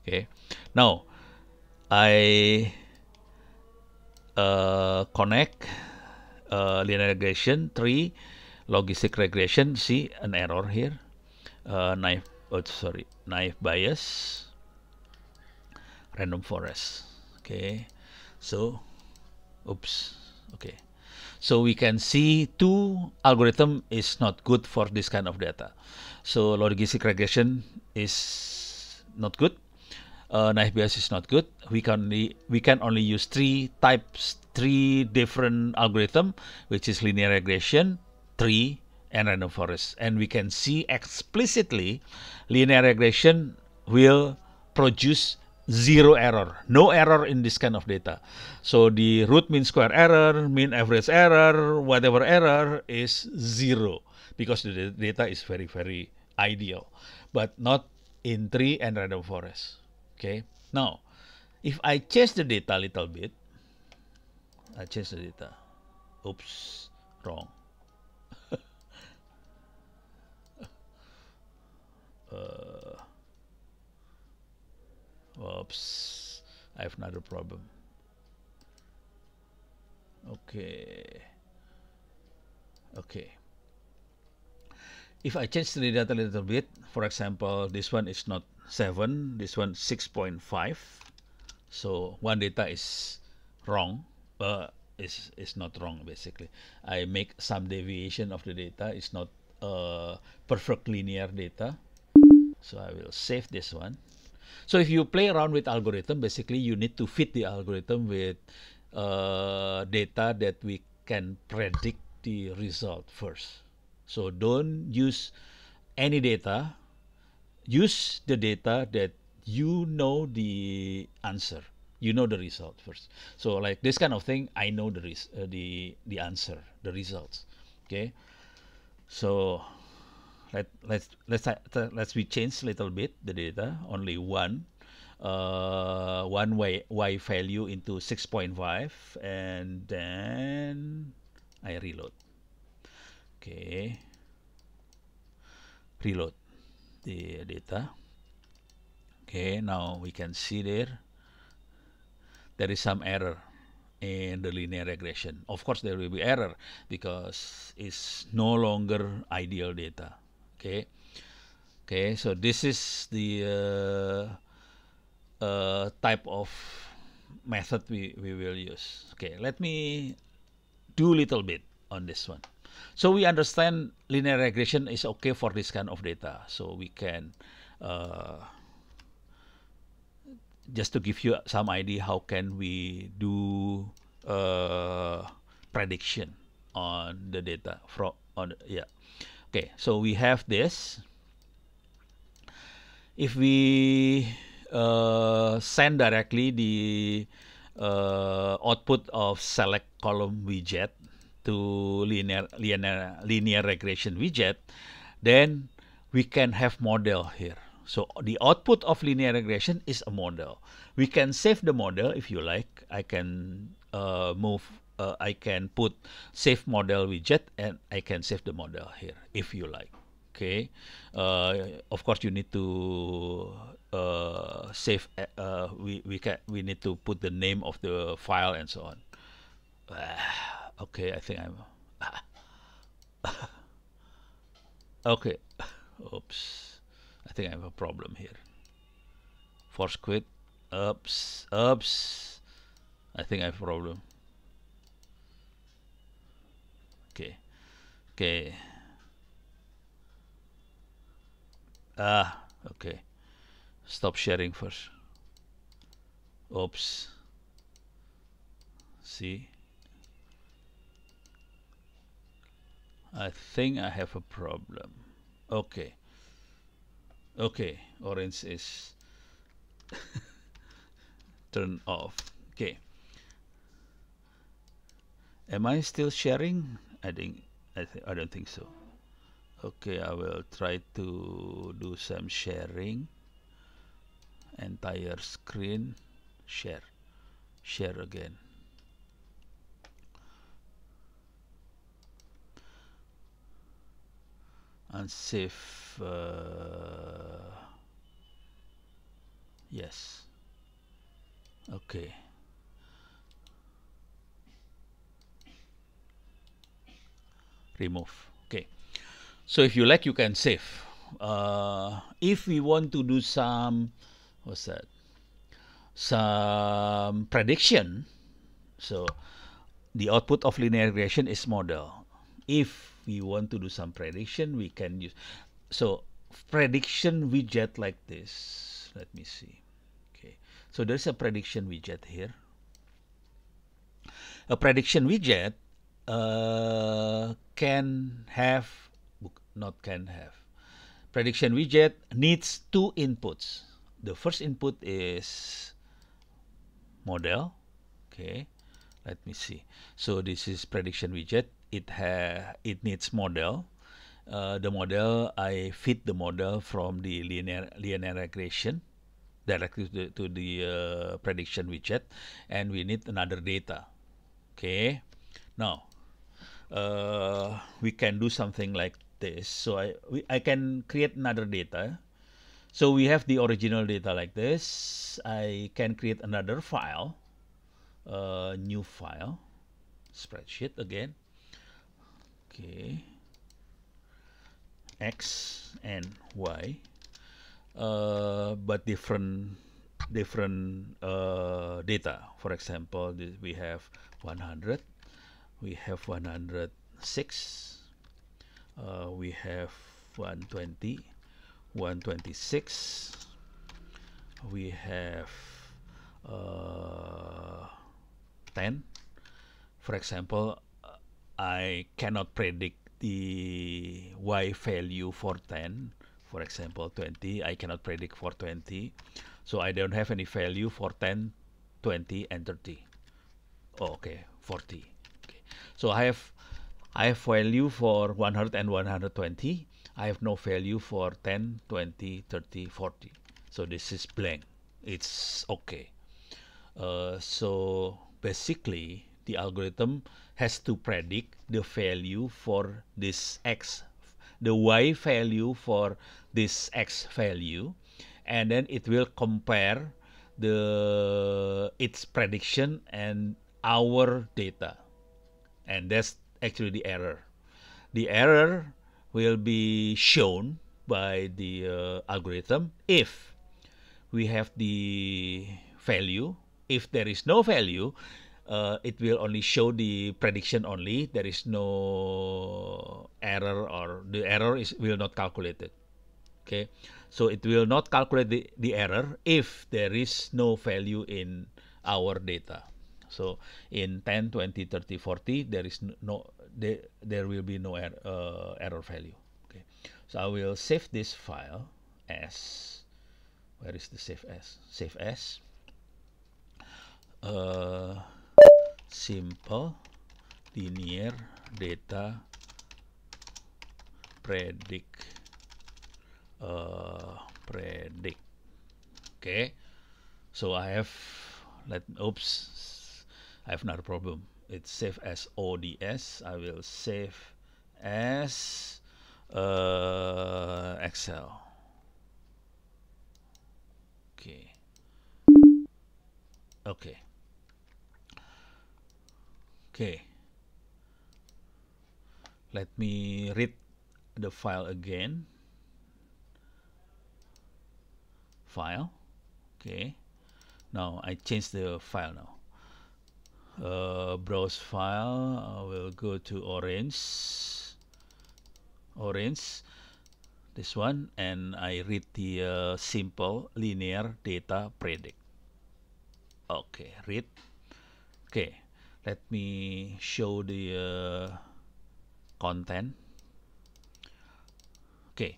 Okay. Now I connect linear regression, tree, logistic regression. See an error here. Naive. Oh, sorry. Naive bias, random forest. Okay. So, oops. Okay. So we can see two algorithm is not good for this kind of data. So logistic regression is not good. Naive bias is not good. We can only use three three different algorithm, which is linear regression, tree, and random forest. And we can see explicitly linear regression will produce zero error, no error in this kind of data. So the root mean square error, mean average error, whatever error is zero, because the data is very, very ideal, but not in tree and random forest. Okay. Now, if I change the data a little bit, I change the data. Oops, wrong. Oops, I have another problem. Okay. Okay. If I change the data a little bit, for example, this one is not 7, this one 6.5. So one data is wrong, is not wrong basically. I make some deviation of the data. It's not perfect linear data. So I will save this one. So if you play around with algorithm, basically you need to fit the algorithm with data that we can predict the result first. So don't use any data. Use the data that you know the answer. You know the result first. So like this kind of thing, I know the answer, the results. Okay. So let's we change a little bit the data. Only one y value into 6.5, and then I reload. Okay. Reload the data. Okay, now we can see there is some error in the linear regression. Of course, there will be error because it's no longer ideal data. Okay, okay. So this is the type of method we will use. Okay, let me do a little bit on this one. So we understand linear regression is okay for this kind of data. So we can just to give you some idea how can we do prediction on the data from on yeah. Okay, so we have this. If we send directly the output of select column widget to linear regression widget, then we can have model here. So the output of linear regression is a model. We can save the model if you like. I can I can put save model widget, and I can save the model here if you like. Okay. Of course, you need to save. We need to put the name of the file and so on. Okay, I think I'm. Okay. Oops. I think I have a problem here. Force quit. Oops. Oops. I think I have a problem. Okay. Okay. Okay. Stop sharing first. Oops. See? I think I have a problem. Okay. Okay. Orange is turned off. Okay. Am I still sharing? I don't think so. Okay, I will try to do some sharing. Entire screen. Share. Share again. Unsave. Yes. Okay. Remove. Okay. So if you like, you can save. If we want to do some, what's that? Some prediction. So the output of linear regression is model. If we want to do some prediction, we can use. So prediction widget like this. Let me see. Okay. So there's a prediction widget here. a prediction widget can have, not can have, prediction widget needs two inputs. The first input is model. Okay, let me see. So this is prediction widget. It needs model. The model, I feed the model from the linear regression directly to the prediction widget, and we need another data. Okay, now we can do something like this. So I can create another data. So we have the original data like this. I can create another file, new file, spreadsheet again. Okay, X and Y, but different data. For example, we have 100, we have 106, we have 120, 126, we have 10. For example, I cannot predict the Y value for 10. For example, 20, I cannot predict for 20. So I don't have any value for 10, 20, and 30. Oh, okay, 40. Okay. So I have value for 100 and 120. I have no value for 10, 20, 30, 40. So this is blank. It's okay. So basically, the algorithm has to predict the value for this X, the Y value for this X value, and then it will compare its prediction and our data. And that's actually the error. The error will be shown by the algorithm if we have the value. If there is no value, it will only show the prediction only. There is no error, or the error will not calculate it. Okay, so it will not calculate the error if there is no value in our data. So in 10, 20, 30, 40, there is there will be no error value. Okay, so I will save this file as, where is the save as? Save as simple linear data predict. Okay, so I have, I have another problem. It's saved as ODS. I will save as Excel. Okay. Okay. Okay. Let me read the file again. File. Okay. Now I change the file now. Browse file. I will go to orange. This one, and I read the simple linear data predict. Okay, read. Okay, let me show the content. Okay,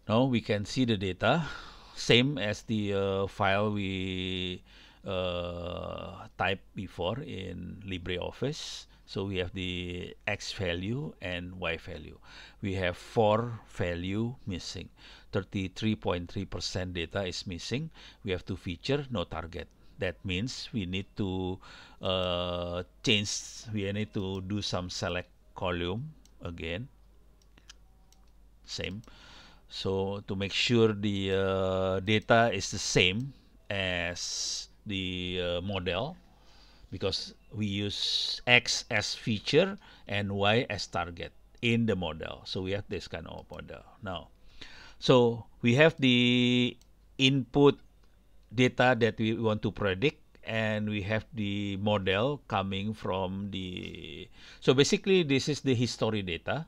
now we can see the data, same as the file we typed before in LibreOffice. So we have the X value and Y value. We have 4 value missing. 33.3% data is missing. We have 2 feature, no target. That means we need to change, we need to do some select column again. Same. So to make sure the data is the same as the model, because we use X as feature and Y as target in the model. So we have this kind of model now. So we have the input data that we want to predict, and we have the model coming from the, so basically this is the history data,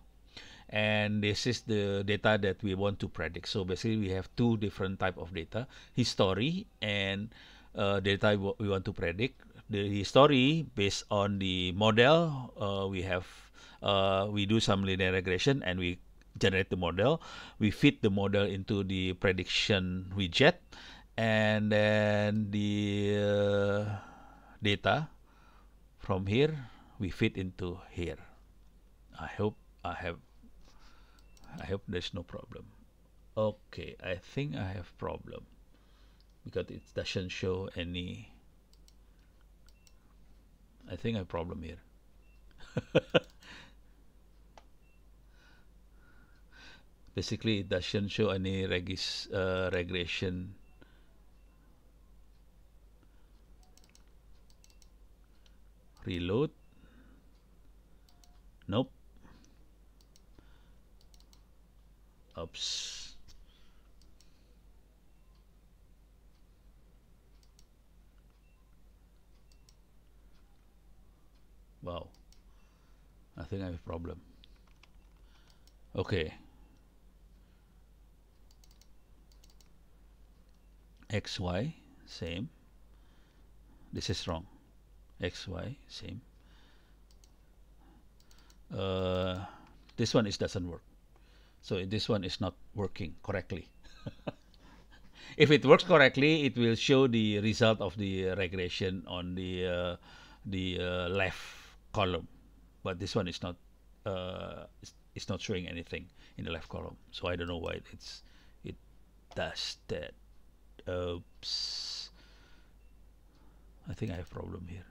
and this is the data that we want to predict. So basically we have 2 different type of data, history and data we want to predict. the history based on the model. We do some linear regression and we generate the model. We feed the model into the prediction widget, and then the data from here we feed into here. I hope I have. I hope there's no problem. Okay, I think I have problem because it doesn't show any. I think I have problem here. Basically, it doesn't show any regression. Reload. Nope. Oops. Wow. I think I have a problem. Okay. XY, same. This is wrong. XY, same. Uh, this one doesn't work. So this one is not working correctly. If it works correctly, it will show the result of the regression on the left column. But this one is not. It's not showing anything in the left column. So I don't know why it does that. Oops. I think I have problem here.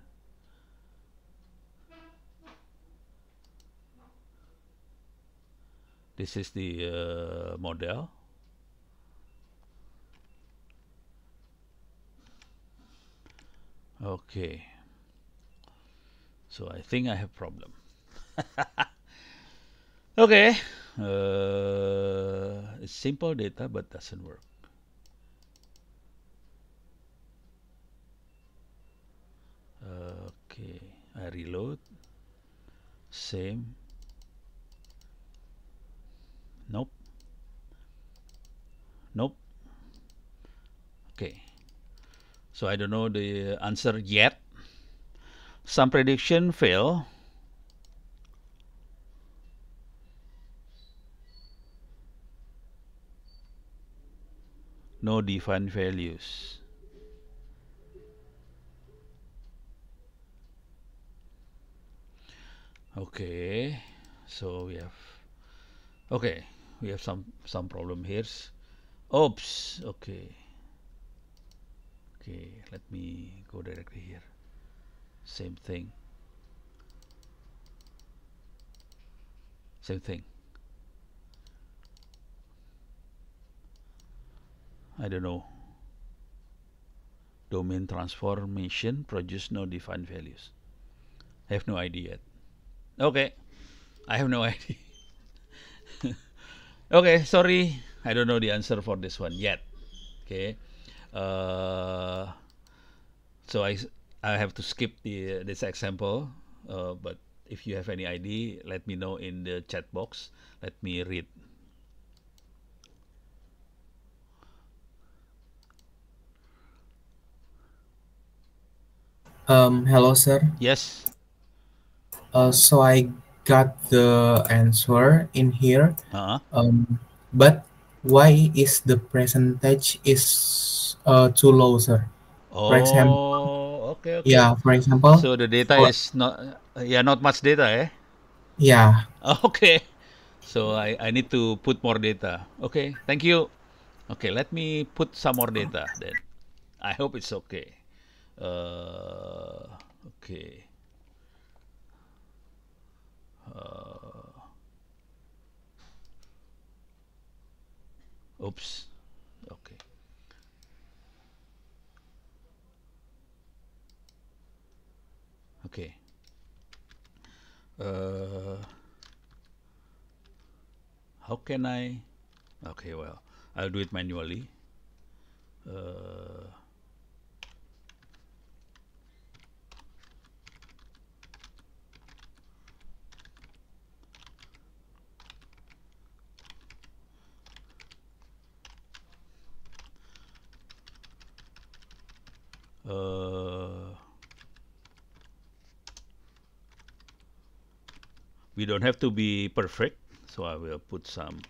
This is the model. Okay. So I think I have problem. Okay. It's simple data but doesn't work. Okay. I reload. Same. Nope. Nope. Okay. So I don't know the answer yet. Some prediction fail. No defined values. Okay. So we have some problem here. Oops. Okay. Okay, let me go directly here. Same thing. Same thing. I don't know. Domain transformation produce no defined values. I have no idea yet. Okay, I have no idea. Okay, sorry, I don't know the answer for this one yet. Okay, uh, so I have to skip this example. But if you have any idea, let me know in the chat box. Let me read. Hello, sir. Yes. So I got the answer in here. Uh-huh. But why is the percentage is too low, sir? For example, Oh, okay, okay. yeah. For example, So the data for is not, yeah, not much data, eh? yeah. Okay. So I need to put more data. Okay, thank you. Okay, let me put some more data then. I hope it's okay. Okay. Oops. Okay. Okay. Uh, how can I? Okay, well, I'll do it manually. Uh, uh, We don't have to be perfect, so I will put some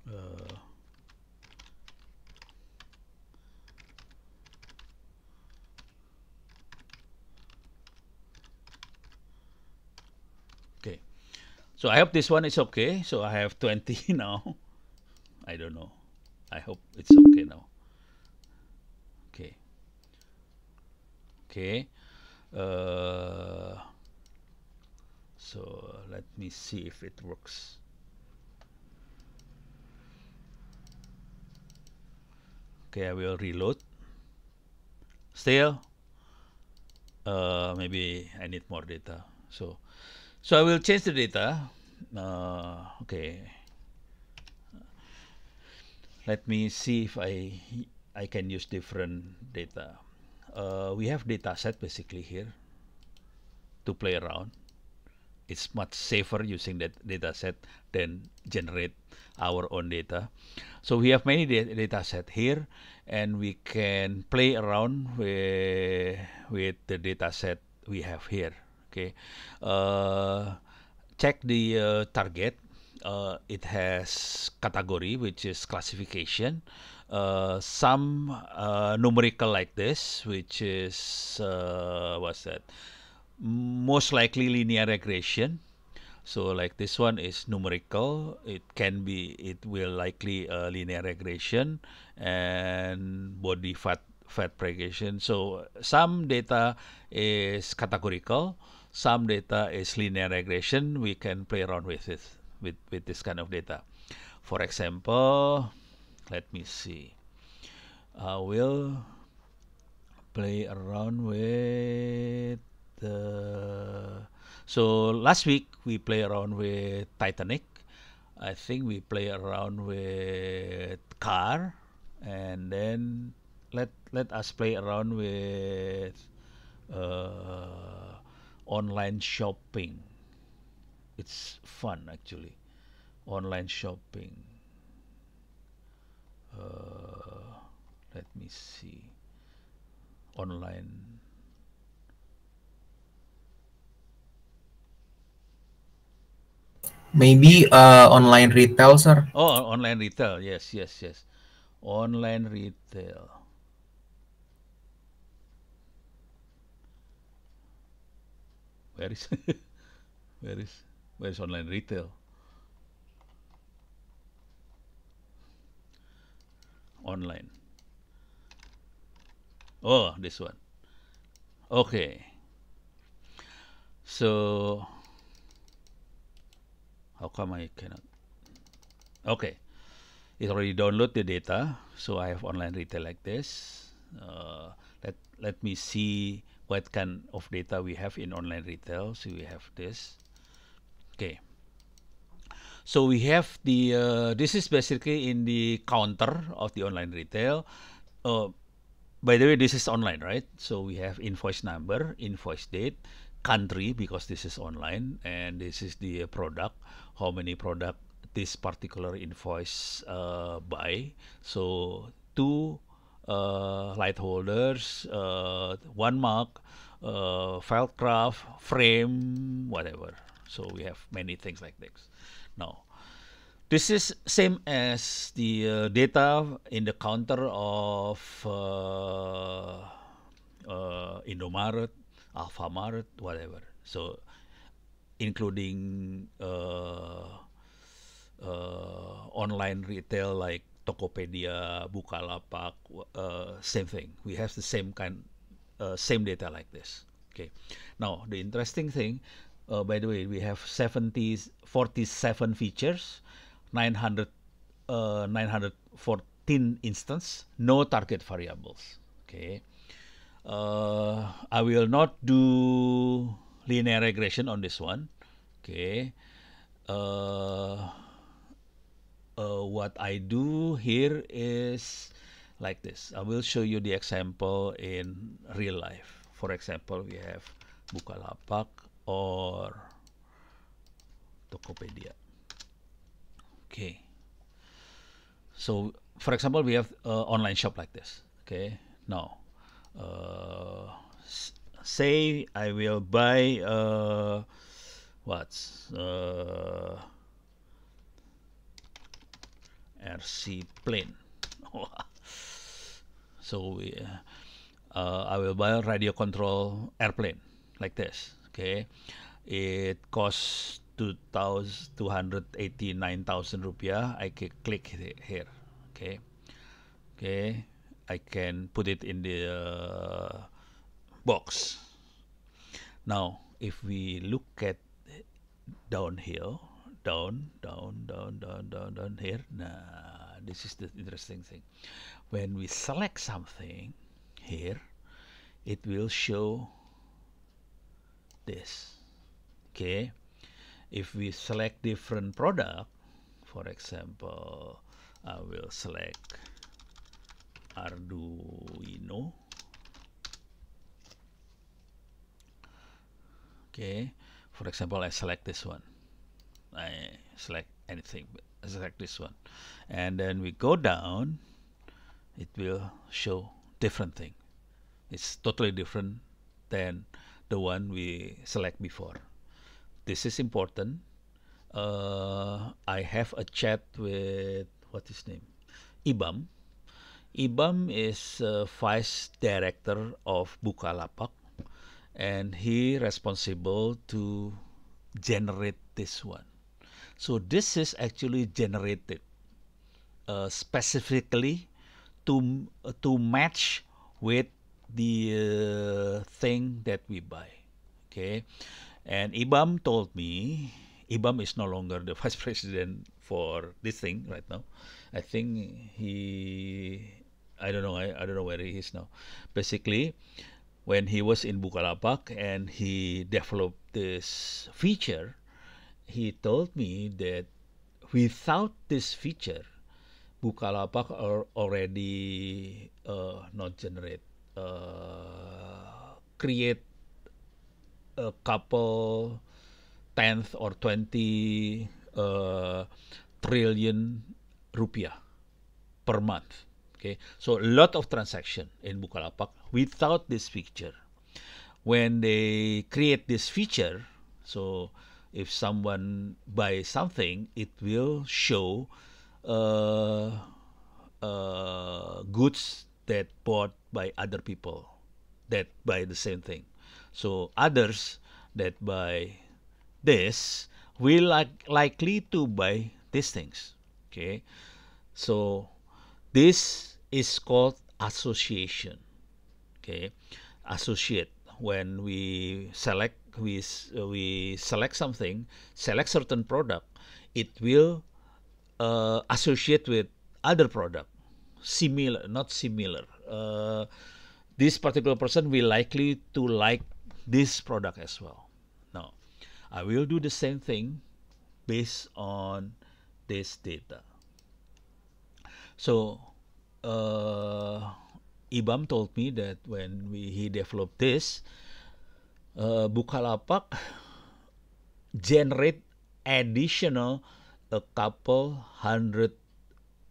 uh, okay. So I hope this one is okay. So I have 20 now. I don't know. I hope it's okay now. Okay. Okay. Uh, so let me see if it works. Okay, I will reload. Still, maybe I need more data. So I will change the data. Okay, let me see if I can use different data. We have data set basically here to play around. It's much safer using that data set than generate our own data. So we have many data set here, and we can play around with the data set we have here. Okay, uh, check the target. It has category, which is classification. Some numerical like this, which is what's that? Most likely linear regression. So like this one is numerical. It will likely linear regression and body fat regression. So some data is categorical, some data is linear regression. We can play around with it with this kind of data. For example, let me see. I will play around with the. So last week we play around with Titanic. I think we play around with car, and then let us play around with online shopping. It's fun actually. Online shopping. Let me see. Online. Maybe online retail, sir. Oh, online retail. Yes, yes, yes. Online retail. Where is where is where is online retail? Online. Oh, this one. Okay. So how come I cannot? Okay. It already download the data, so I have online retail like this. Let me see what kind of data we have in online retail. So we have this. Okay. So we have the this is basically in the counter of the online retail. Uh, by the way, this is online, right? So we have invoice number, invoice date, country because this is online, and this is the product. How many product this particular invoice buy? So two light holders, one mark, file craft, frame, whatever. So we have many things like this. Now, this is same as the data in the counter of Indomaret, Alfamart, whatever. So including online retail like Tokopedia, Bukalapak, same thing. We have the same data like this. Okay. Now the interesting thing, by the way, we have 47 features, 900, 914 instance, no target variables. Okay. I will not do linear regression on this one. Okay. What I do here is like this. I will show you the example in real life. For example, we have Bukalapak or Tokopedia. Okay. So, for example, we have online shop like this. Okay. Now, say I will buy what's RC plane. So I will buy a radio control airplane like this. Okay, it costs 289,000 rupiah. I can click here. Okay, okay, I can put it in the box. Now, if we look at downhill, down here. Nah, this is the interesting thing. When we select something here, it will show this. Okay, if we select different product, for example, I will select Arduino. Okay, for example, I select this one. I select anything, but I select this one, and then we go down. It will show different thing. It's totally different than the one we select before. This is important. I have a chat with what is his name, Ibam. Ibam is vice director of Bukalapak, and he responsible to generate this one. So this is actually generated specifically to match with the thing that we buy. Okay, and Ibam told me, Ibam is no longer the vice president for this thing right now. I think I don't know. I don't know where he is now. Basically, when he was in Bukalapak and he developed this feature, he told me that without this feature, Bukalapak are already not generate, create a couple tenth or 20 trillion rupiah per month. Okay, so a lot of transaction in Bukalapak without this feature. When they create this feature, so if someone buys something, it will show goods that bought by other people that buy the same thing. So others that buy this will likely to buy these things. Okay, so this is called association. Okay, associate. When we select we select something, select certain product, it will associate with other product, similar, not similar. This particular person will likely to like this product as well. Now, I will do the same thing based on this data. So, Ibam told me that when he developed this, Bukalapak generate additional a couple 100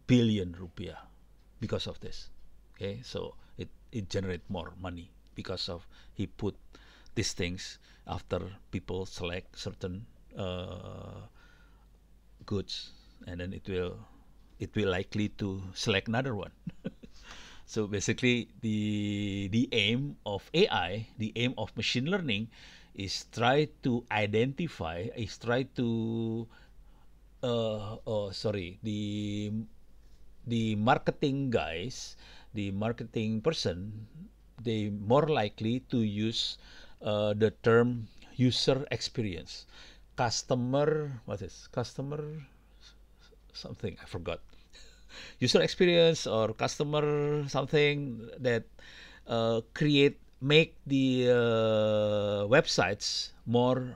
billion rupiah because of this. Okay, so it generate more money because of he put these things after people select certain goods, and then it will likely to select another one. So basically, the aim of AI, the aim of machine learning, is try to identify, is try to sorry, the marketing guys, the marketing person, they more likely to use the term user experience, customer. What is customer? Something I forgot. User experience or customer something that make the websites more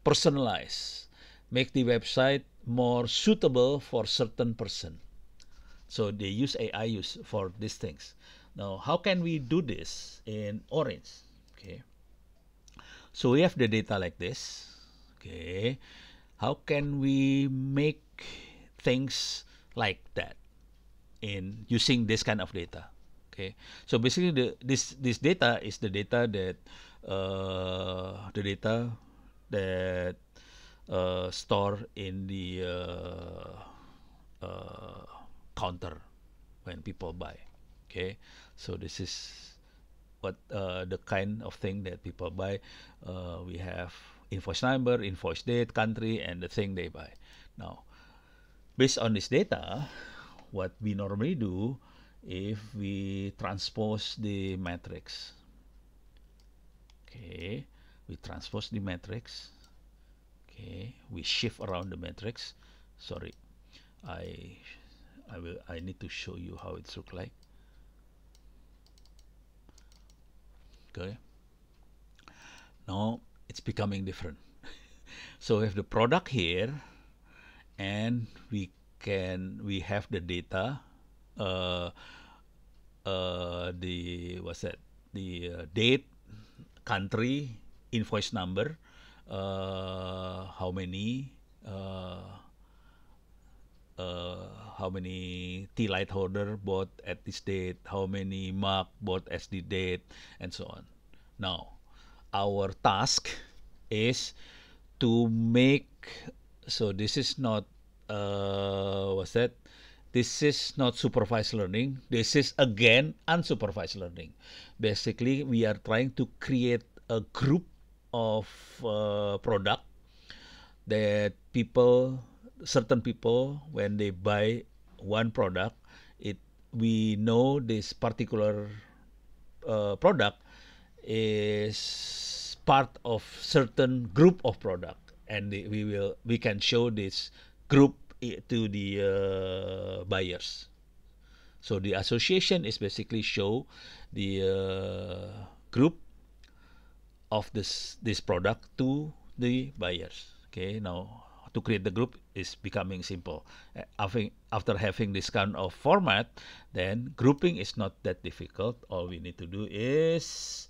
personalized, make the website more suitable for certain person. So they use AI for these things. Now, how can we do this in Orange? Okay, so we have the data like this. Okay, how can we make things like that in using this kind of data? Okay, so basically this data is the data that store in the uh, counter when people buy. Okay, so this is what the kind of thing that people buy. We have invoice number, invoice date, country, and the thing they buy. Now, based on this data, what we normally do if we transpose the matrix. Okay, we transpose the matrix. Okay, we shift around the matrix. Sorry, I I need to show you how it's look like. Okay, now it's becoming different. So we have the product here, and we have the data, uh, the what's that? The date, country, invoice number, how many uh, how many tea light holder bought at this date, how many mug bought as the date, and so on. Now, our task is to make, so this is not what's that? This is not supervised learning. This is again unsupervised learning. Basically, we are trying to create a group of product that certain people, when they buy one product, it we know this particular product is part of certain group of product, and we can show this group to the buyers. So the association is basically show the group of this product to the buyers. Okay, now to create the group is becoming simple. After having this kind of format, then grouping is not that difficult. All we need to do is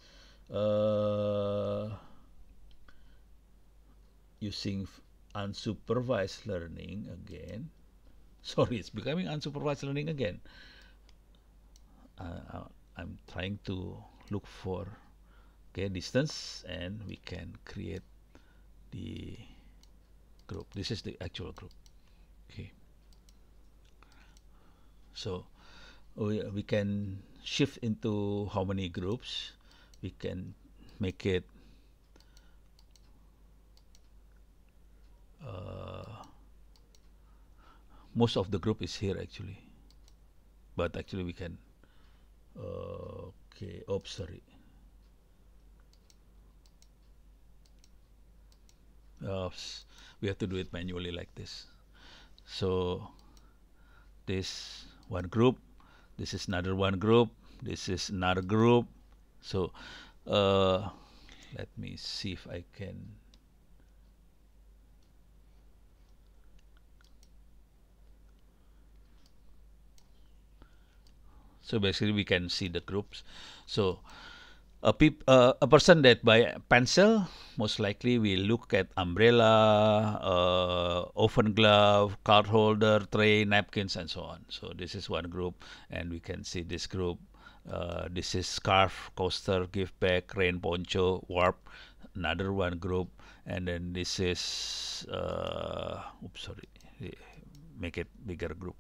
using unsupervised learning again. Sorry, it's becoming unsupervised learning again. I'm trying to look for distance, and we can create the group. This is the actual group. Okay, so we can shift into how many groups. We can make it most of the group is here actually, but actually we can okay, oops, sorry. We have to do it manually like this. So this one group, this is another one group, this is another group. So let me see if I can. So basically we can see the groups. So a person that buy a pencil most likely will look at umbrella, oven glove, card holder, tray, napkins, and so on. So this is one group, and we can see this group. This is scarf, coaster, gift bag, rain poncho, warp. Another one group, and then this is oops, sorry, make it bigger group.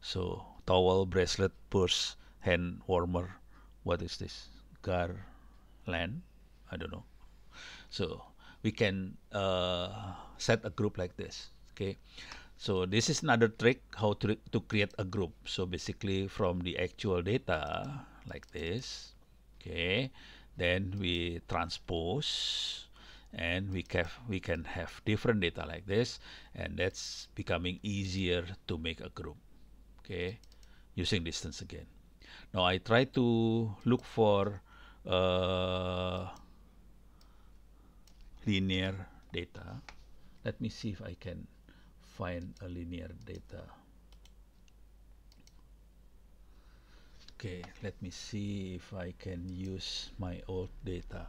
So towel, bracelet, purse, hand warmer. What is this? Garland? I don't know. So we can set a group like this. Okay. So this is another trick how to create a group. So basically from the actual data like this. Okay. Then we transpose, and we can have different data like this, and that's becoming easier to make a group. Okay, using distance again. Now I try to look for linear data. Let me see if I can find a linear data. Okay, let me see if I can use my old data.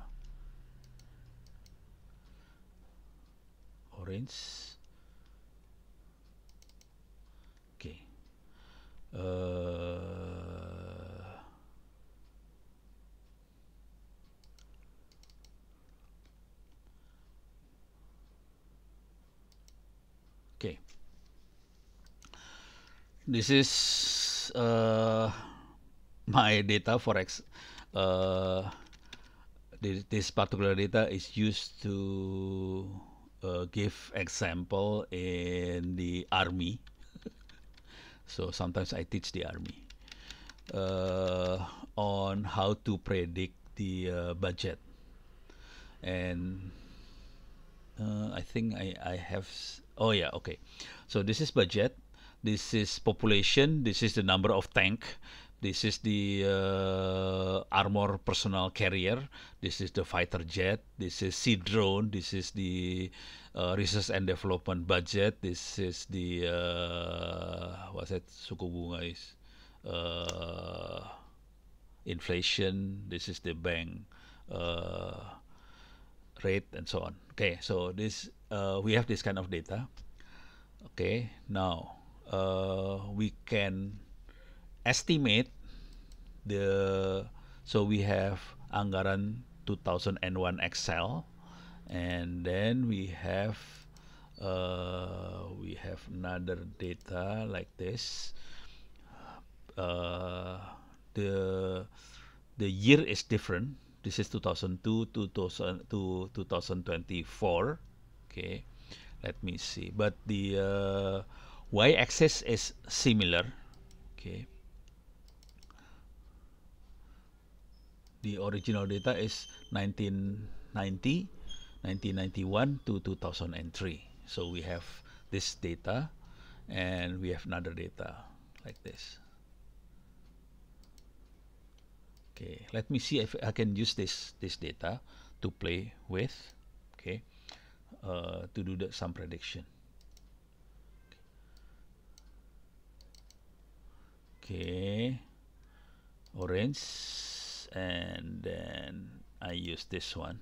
Orange. Okay. Okay. This is my data for this particular data is used to give example in the army. So sometimes I teach the army on how to predict the budget. And I think I have, oh yeah, okay. So this is budget, this is population, this is the number of tank, this is the armor personnel carrier, this is the fighter jet, this is sea drone, this is the research and development budget, this is the what's that, suku bunga is inflation, this is the bank rate, and so on. Okay, so this we have this kind of data. Okay, now we can estimate the, so we have anggaran 2001 Excel, and then we have another data like this. The year is different. This is 2002 to 2024. Okay, let me see. But the y-axis is similar. Okay, the original data is 1990, 1991 to 2003. So we have this data, and we have another data like this. Okay, let me see if I can use this data to play with. Okay, to do some prediction. Okay, orange, and then I use this one.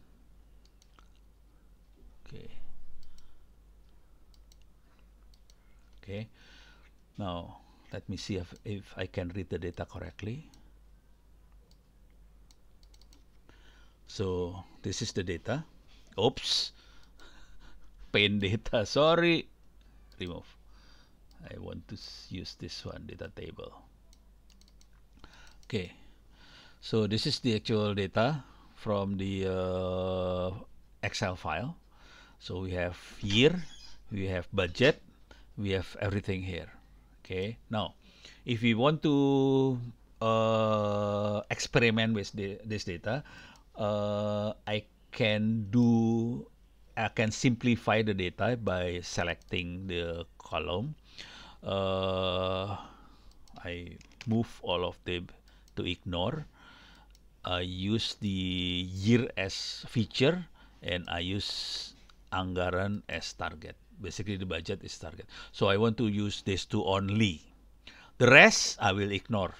Okay. Okay. Now let me see if I can read the data correctly. So this is the data. Oops. Paint data. Sorry. Remove. I want to use this one, data table. Okay. So this is the actual data from the Excel file. So we have year, we have budget, we have everything here. Okay. Now, if we want to experiment with this data, I can simplify the data by selecting the column. I move all of them to ignore. I use the year as feature, and I use anggaran as target. Basically, the budget is target. So I want to use these two only. The rest I will ignore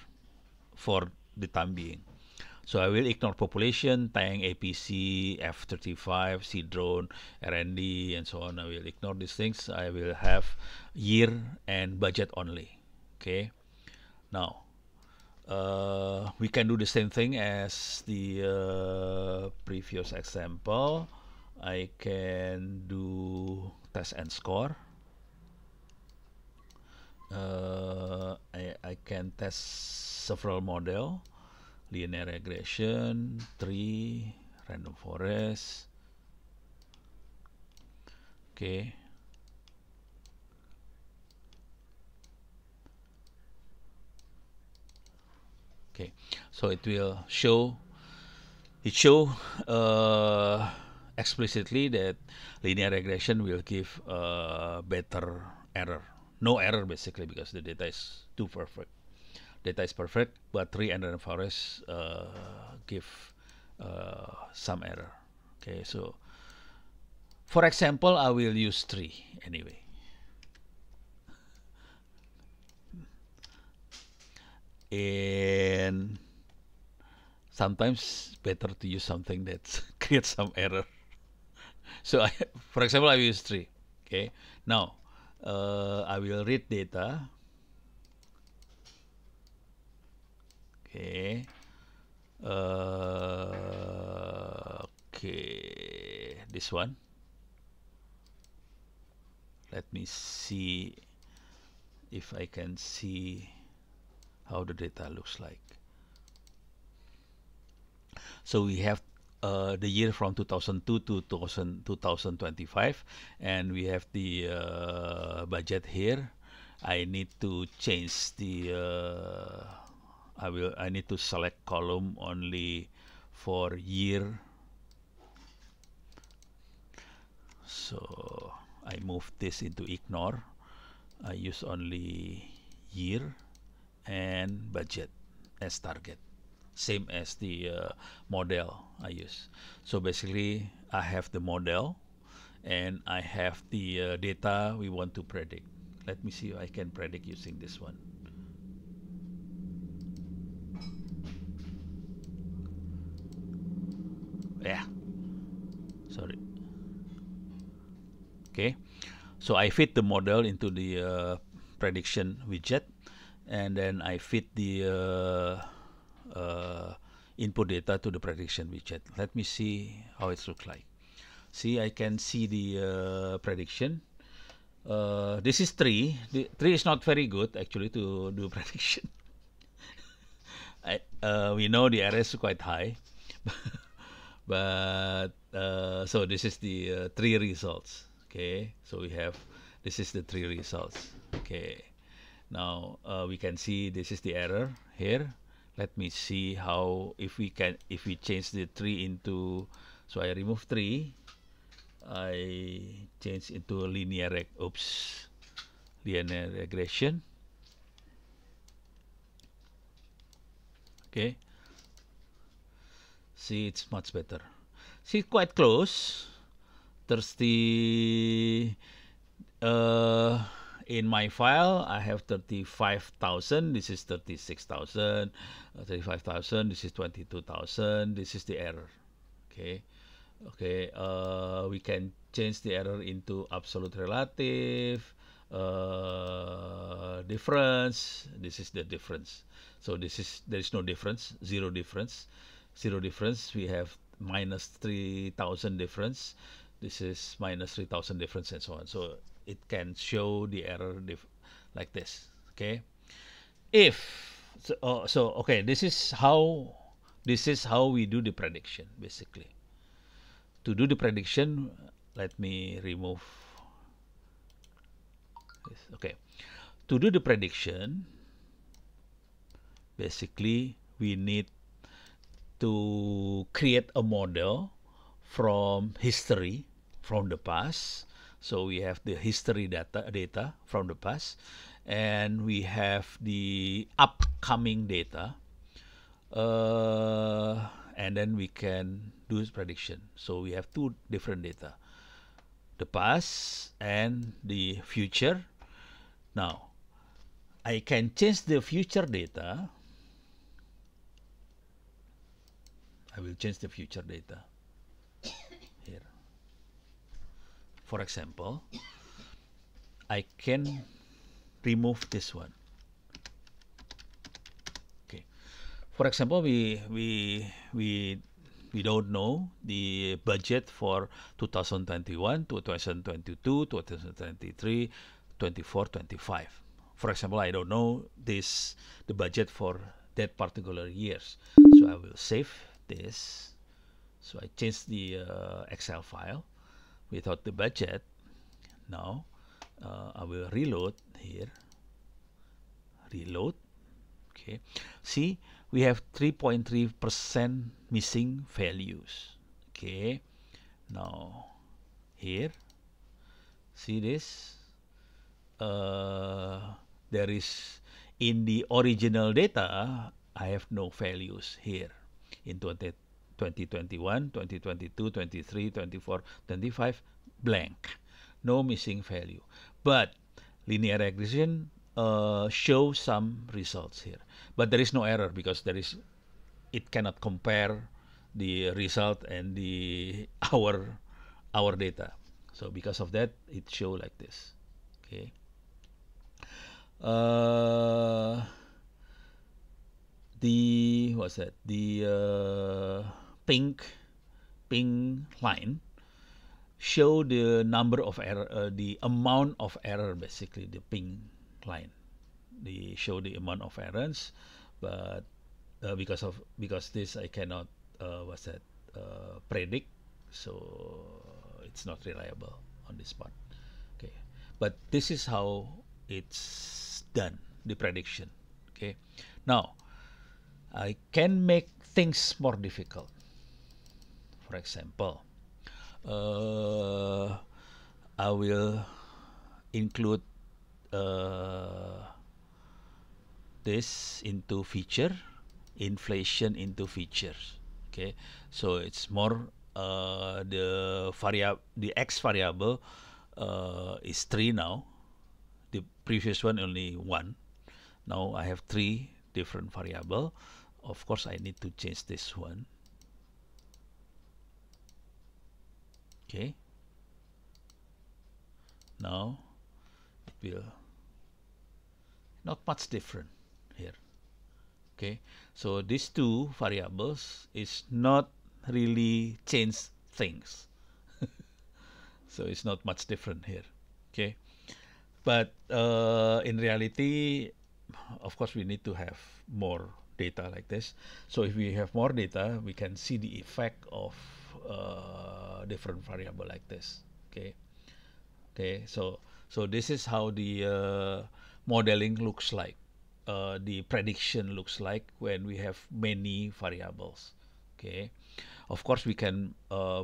for the time being. So I will ignore population, tank, APC, F-35, sea drone, R&D, and so on. I will ignore these things. I will have year and budget only. Okay. Now, we can do the same thing as the previous example. I can do test and score. I can test several model, linear regression, tree, random forest. Okay. Okay, so it will show explicitly that linear regression will give better error, no error basically, because the data is too perfect. Data is perfect, but tree and random forest give some error. Okay, so for example, I will use tree anyway. And sometimes better to use something that creates some error. So for example, I use tree. Okay, now I will read data. Okay. Okay, this one. Let me see if I can see how the data looks like. So we have the year from 2002 to 2025, and we have the budget here. I need to change the I need to select column only for year. So I move this into ignore. I use only year and budget as target, same as the model I use. So basically, I have the model and I have the data we want to predict. Let me see if I can predict using this one. Yeah, sorry. Okay, so I fit the model into the prediction widget, and then I fit the input data to the prediction widget. Let me see how it looks like. See, I can see the prediction. This is 3. The 3 is not very good actually to do prediction. We know the error is quite high, but so this is the 3 results. Okay, so we have, this is the 3 results. Okay, now we can see this is the error here. Let me see how, if we change the 3 into, so I remove 3, I change into linear linear regression. Okay, see, it's much better. See, quite close. There's the in my file I have 35,000. This is 36,000. 35,000. This is 22,000. This is the error. Okay. Okay, we can change the error into absolute relative, difference. This is the difference. So there is no difference, zero difference. Zero difference, we have minus 3,000 difference. This is minus 3,000 difference, and so on. So it can show the error like this. Okay, if so okay, this is how we do the prediction basically. To do the prediction, let me remove this. Okay, to do the prediction, basically we need to create a model from history, from the past. So we have the history data from the past, and we have the upcoming data, and then we can do prediction. So we have 2 different data, the past and the future. Now I can change the future data. I will change the future data here. For example, I can remove this one. Okay. For example, we don't know the budget for 2021, 2022, 2023, 24, 25. For example, I don't know the budget for that particular years. So I will save this. So I change the Excel file without the budget. Now I will reload here. Reload. Okay. See, we have 3.3% missing values. Okay. Now here, see this? There is, in the original data, I have no values here in 2021, 2022, 23, 24, 25, blank. No missing value. But linear regression show some results here. But there is no error because it cannot compare the result and the our data. So because of that, it show like this. Okay. The what's that? The pink line show the number of error, the amount of error, basically the pink line. They show the amount of errors, but because this I cannot predict, so it's not reliable on this part. Okay, but this is how it's done, the prediction. Okay, now I can make things more difficult. For example, uh, I will include this into feature, inflation into features. Okay, so it's more the x variable is 3 now. The previous one only 1. Now I have 3 different variable. Of course, I need to change this one. Okay. Now it will not much different here. Okay, so these two variables is not really change things. So it's not much different here. Okay, but in reality, of course, we need to have more data like this. So if we have more data, we can see the effect of different variable like this. Okay, okay, so this is how the modeling looks like. The prediction looks like when we have many variables. Okay, of course we can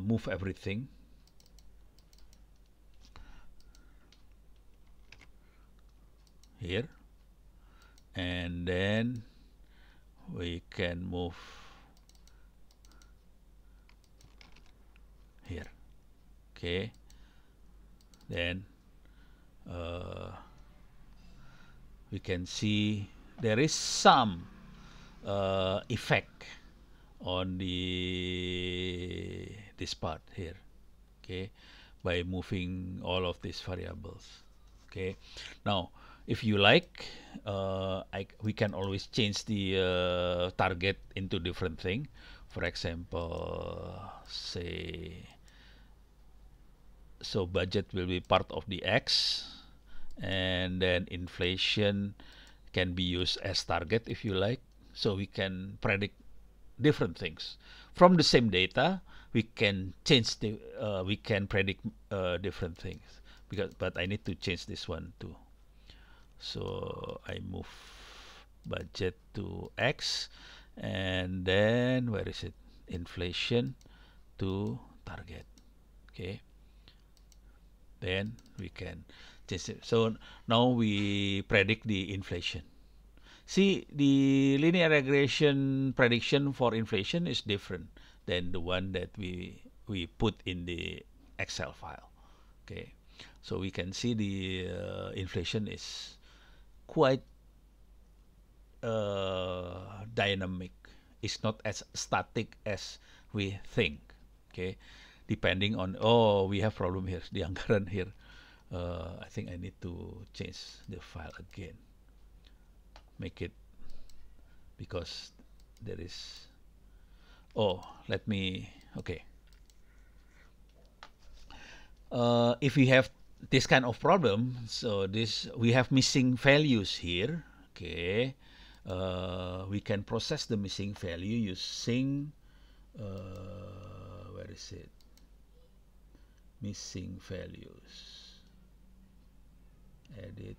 move everything. Here, and then we can move here. Okay, then we can see there is some effect on this part here. Okay, by moving all of these variables. Okay, now if you like, we can always change the target into different thing. For example, say, so budget will be part of the X, and then inflation can be used as target if you like. So we can predict different things from the same data. We can change we can predict different things, but I need to change this one too. So I move budget to X, and then where is it, inflation to target. Okay, then we can change it. So now we predict the inflation. See, the linear regression prediction for inflation is different than the one that we put in the Excel file. Okay, so we can see the inflation is quite dynamic. It's not as static as we think. Okay, depending on, oh, we have problem here, the anggaran here. I think I need to change the file again. Make it, because there is, oh, let me, okay. If we have this kind of problem, so this, we have missing values here. Okay, we can process the missing value using where is it, missing values, edit,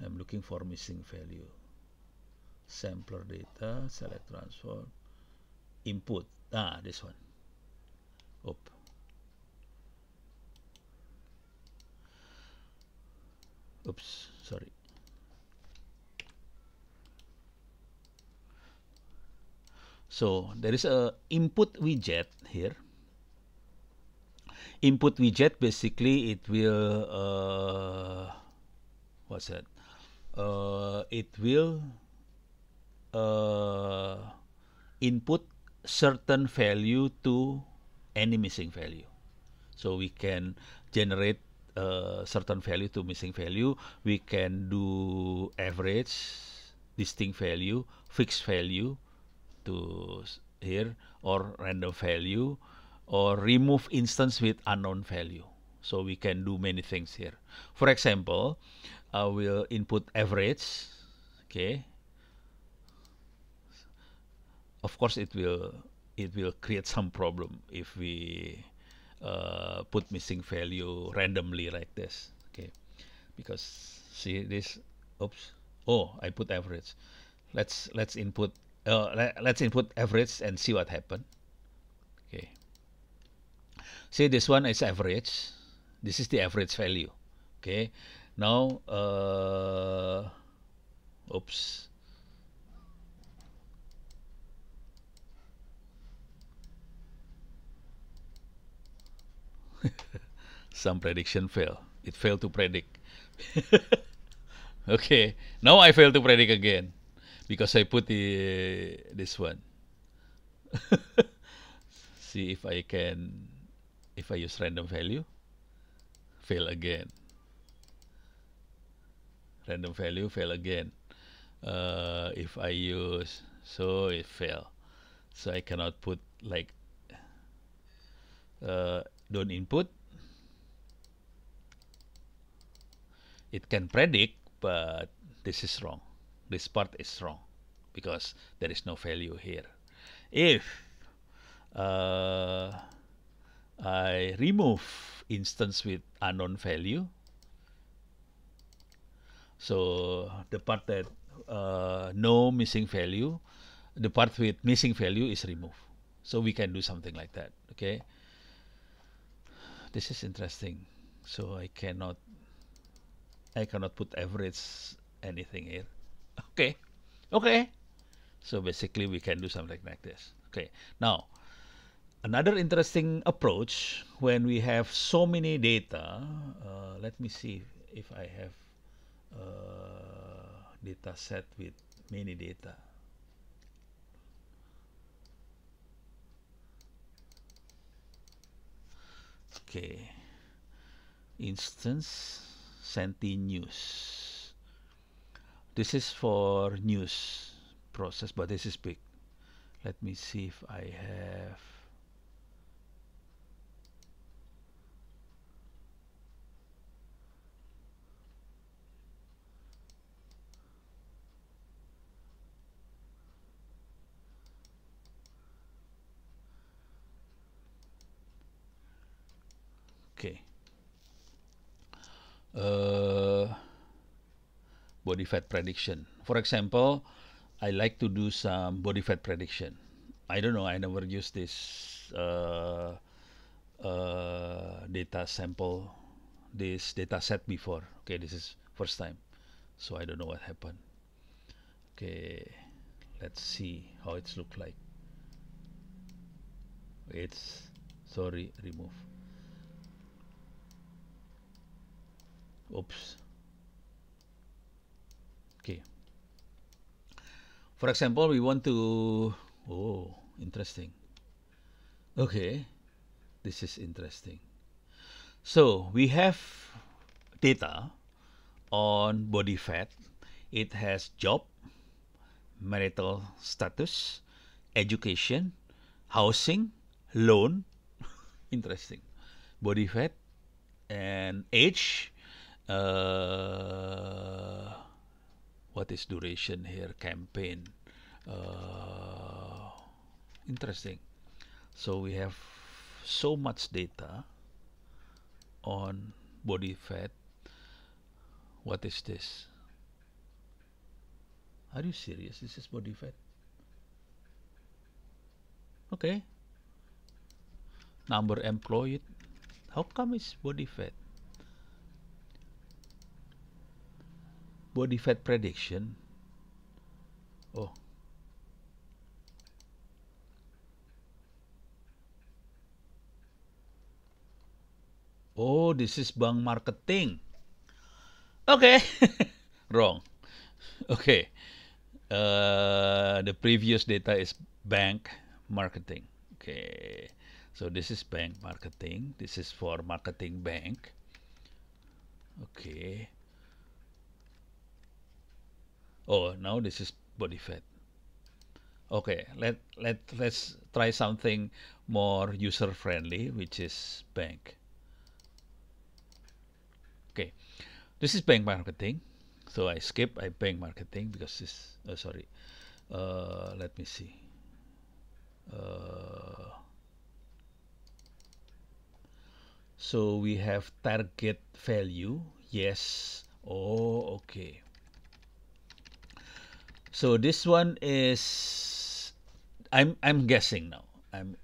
I'm looking for missing value, sampler data, select transform, input, this one. Oop. Oops, sorry. So there is a input widget here. Input widget, basically it will what's that? It will input certain value to any missing value. So we can generate certain value to missing value. We can do average, distinct value, fixed value to here, or random value. or remove instance with unknown value. So we can do many things here. For example, I will input average. Okay. Of course, it will create some problem if we put missing value randomly like this. Okay, because see this. Oops. Oh, I put average. Let's input. Let's input average and see what happened. Okay. See, this one is average. This is the average value. Okay. Now, oops. Some prediction fail. It failed to predict. Okay. Now I fail to predict again because I put this one. See if I use random value, fail again. Random value, fail again. If I use, so it fail. So I cannot put like don't input. It can predict, but this is wrong. This part is wrong because there is no value here. If I remove instance with unknown value, so the part that no missing value, the part with missing value is removed. So we can do something like that. Okay, this is interesting. So I cannot put average anything here. Okay, okay. So basically we can do something like this. Okay, now another interesting approach when we have so many data. Let me see if I have data set with many data. Okay, instance Senti news. This is for news process, but this is big. Let me see if I have. Okay. Body fat prediction. For example, I like to do some body fat prediction. I don't know. I never used this data sample, this data set before. Okay, this is first time, so I don't know what happened. Okay, let's see how it's look like. It's sorry, remove. Oops. Okay. For example, we want to. Oh, interesting. Okay, this is interesting. So we have data on body fat. It has job, marital status, education, housing, loan. Interesting. Body fat and age. What is duration here? Campaign. Interesting. So we have so much data on body fat. What is this? Are you serious? This is body fat. Okay. Number employed. How come it's body fat? Body fat prediction. Oh. Oh, this is bank marketing. Okay. Wrong. Okay. The previous data is bank marketing. Okay. So this is bank marketing. This is for marketing bank. Okay. Oh, now this is body fat. Okay, let's try something more user friendly, which is bank. Okay, this is bank marketing. So I skip I bank marketing because this sorry. Let me see. Uh, so we have target value. Yes. Oh, okay. So this one is I'm guessing now.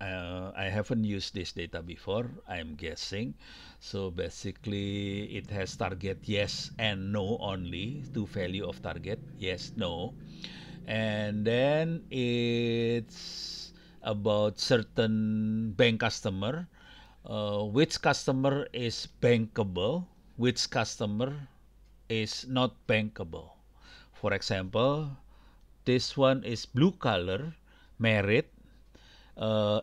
I haven't used this data before. I'm guessing. So basically it has target yes and no only, two value of target, yes, no. And then it's about certain bank customer, which customer is bankable, which customer is not bankable. For example, this one is blue color, married,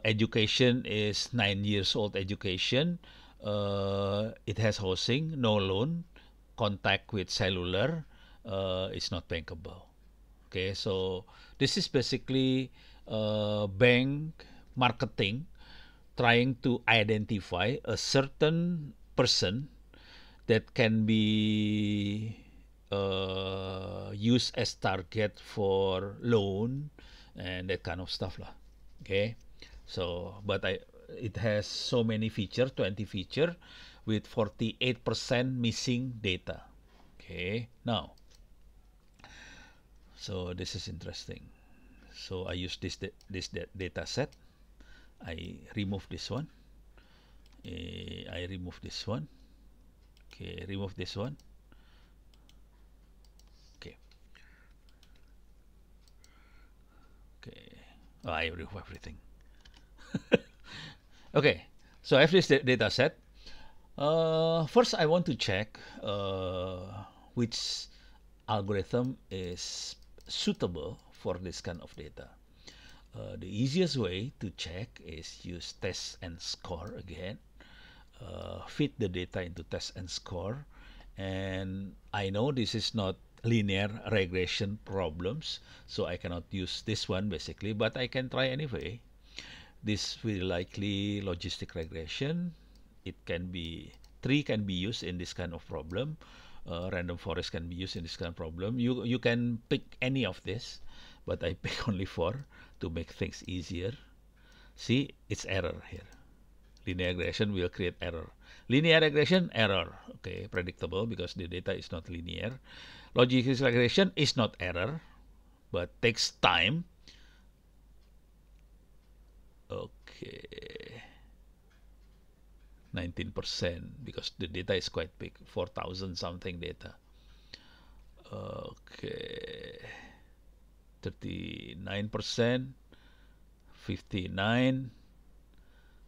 education is 9 years old education, it has housing, no loan, contact with cellular, is not bankable. Okay, so this is basically bank marketing trying to identify a certain person that can be used as target for loan and that kind of stuff lah. Okay, so but it has so many feature, 20 feature with 48% missing data. Okay, now so this is interesting. So I use this data set. I remove this one. I remove this one. Okay, remove this one. Okay, okay. Oh, I remove everything. Okay, so I have this data set. First, I want to check which algorithm is suitable for this kind of data. The easiest way to check is use test and score again. Fit the data into test and score. And I know this is not linear regression problems, so I cannot use this one basically, but I can try anyway. This will likely logistic regression. It can be tree can be used in this kind of problem. Random forest can be used in this kind of problem. You can pick any of this, but I pick only four to make things easier. See, it's error here. Linear regression will create error. Linear regression, error. Okay, predictable because the data is not linear. Logistic regression is not error, but takes time. Okay. 19% because the data is quite big, 4,000 something data. Okay. 39%, 59,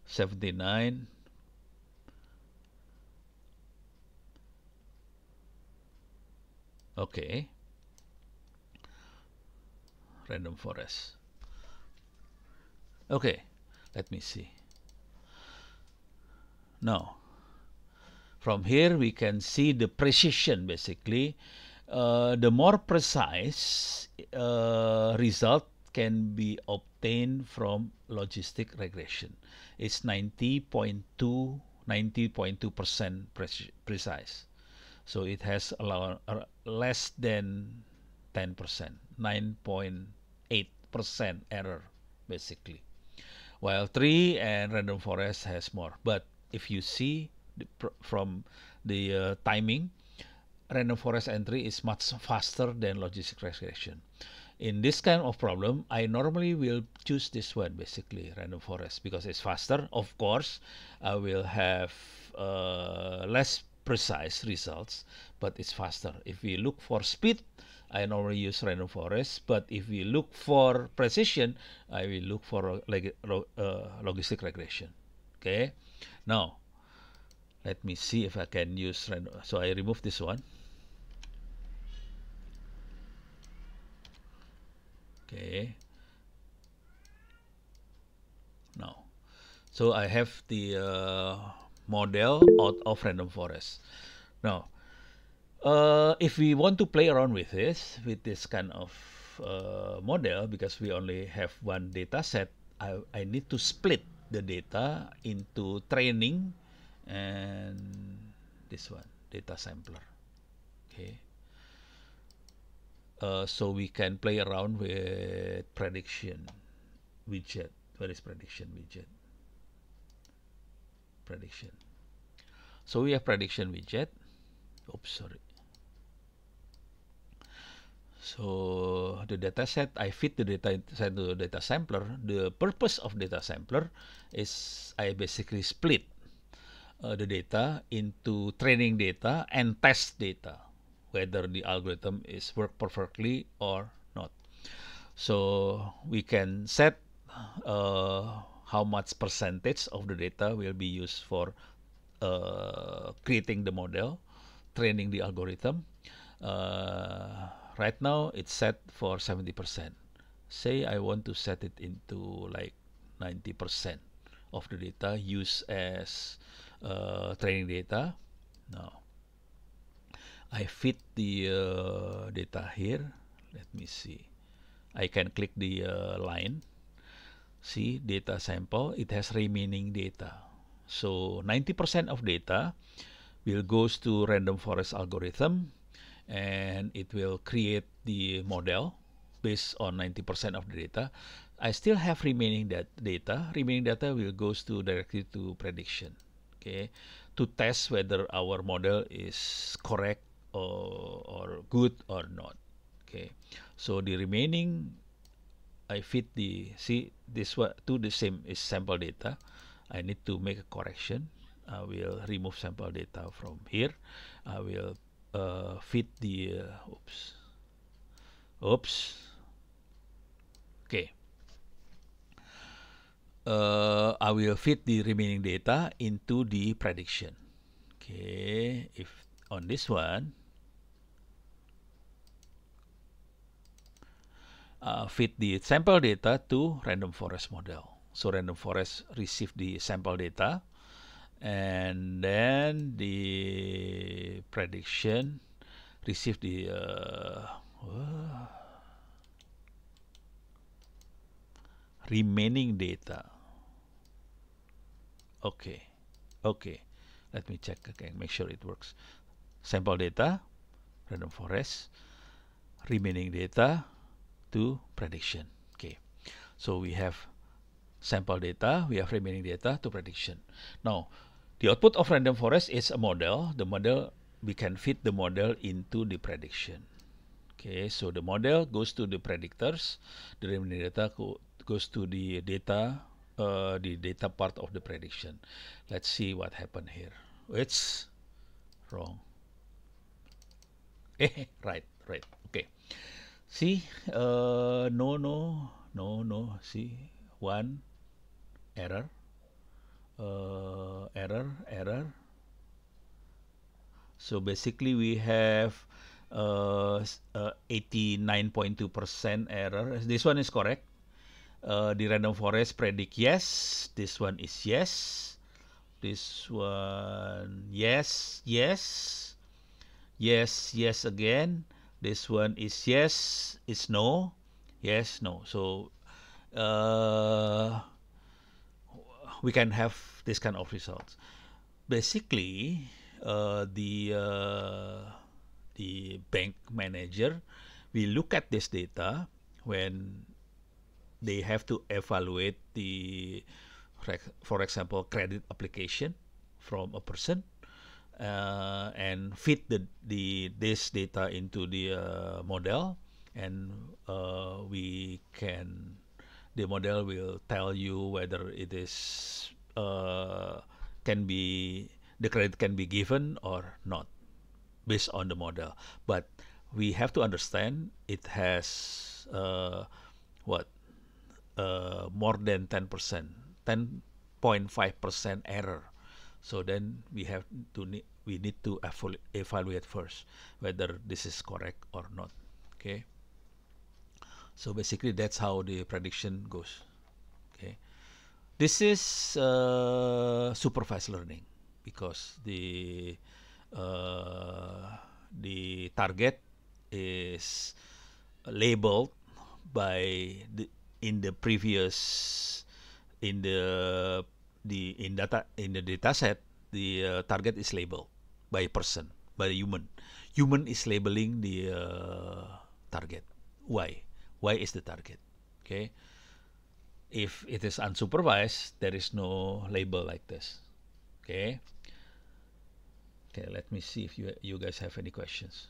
79. Okay. Random forest. Okay. Let me see. Now, from here we can see the precision basically. The more precise result can be obtained from logistic regression. It's 90.2% precise. So it has less than 10%, 9.8% error basically. While tree and random forest has more. But if you see from the timing, random forest entry is much faster than logistic regression. In this kind of problem, I normally will choose this one basically, random forest, because it's faster. Of course, I will have less precise results, but it's faster. If we look for speed, I normally use random forest, but if we look for precision, I will look for logistic regression. Okay, now let me see if I can use random. So I remove this one. Okay. Now, so I have the model out of random forest. Now, if we want to play around with this kind of model, because we only have one data set, I need to split the data into training and this one, data sampler. Okay. So we can play around with prediction widget. Where is prediction widget? Prediction. So we have prediction widget. Oops, sorry. So the data set, I fit the data set to the data sampler. The purpose of data sampler is I basically split the data into training data and test data, whether the algorithm is work perfectly or not. So we can set how much percentage of the data will be used for creating the model, training the algorithm. Right now it's set for 70%. Say I want to set it into like 90% of the data used as training data. Now I fit the data here. Let me see. I can click the line. See, data sample, it has remaining data. So 90% of data will goes to random forest algorithm, and it will create the model based on 90% of the data. I still have remaining data. Remaining data will goes to directly to prediction. Okay, to test whether our model is correct or good or not. Okay, so the remaining I fit the, see this one to the same is sample data. I need to make a correction. I will remove sample data from here. I will fit the oops. Okay. I will fit the remaining data into the prediction. Okay, if on this one, fit the sample data to random forest model. So random forest receive the sample data, and then the prediction receive the remaining data. Okay, okay. Let me check again, make sure it works. Sample data, random forest, remaining data to prediction. Okay, so we have sample data, we have remaining data to prediction. Now, the output of random forest is a model. The model, we can fit the model into the prediction. Okay, so the model goes to the predictors, the remaining data goes to the data part of the prediction. Let's see what happened here. It's wrong. Right, right. Okay. See, no. See, one error, error. So basically, we have 89.2% error. This one is correct. The random forest predict yes. This one is yes. This one yes, yes, yes, yes again. This one is yes, it's no, yes, no. So we can have this kind of results. Basically, the bank manager will look at this data when they have to evaluate the, for example, credit application from a person, and fit this data into the model, and the model will tell you whether it is can be, the credit can be given or not based on the model. But we have to understand it has what more than 10%, 10.5% error. So then we need to evaluate first whether this is correct or not. Okay. So basically that's how the prediction goes. Okay. This is supervised learning, because the target is labeled by the in the previous in the data set, the target is labeled by a person, by a human. Human is labeling the target. Why? Why is the target? Okay. If it is unsupervised, there is no label like this. Okay. Okay. Let me see if you guys have any questions.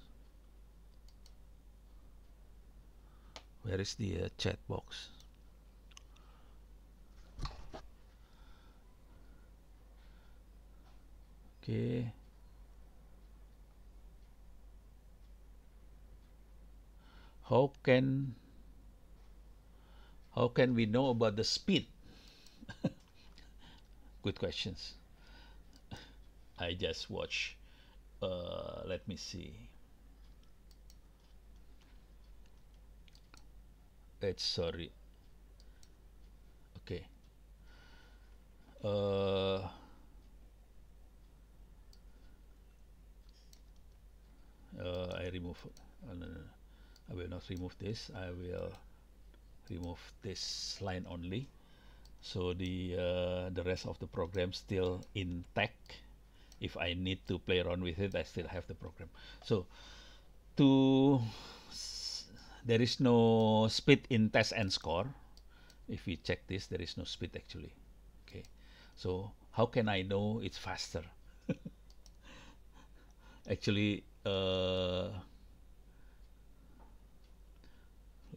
Where is the chat box? Okay. How can we know about the speed? Good questions. I just watch. Let me see. It's sorry. Okay. I remove. No, no, no. I will not remove this. I will remove this line only. So the rest of the program still intact. If I need to play around with it, I still have the program. So to there is no speed in test and score. If we check this, there is no speed actually. Okay, so how can I know it's faster? Actually,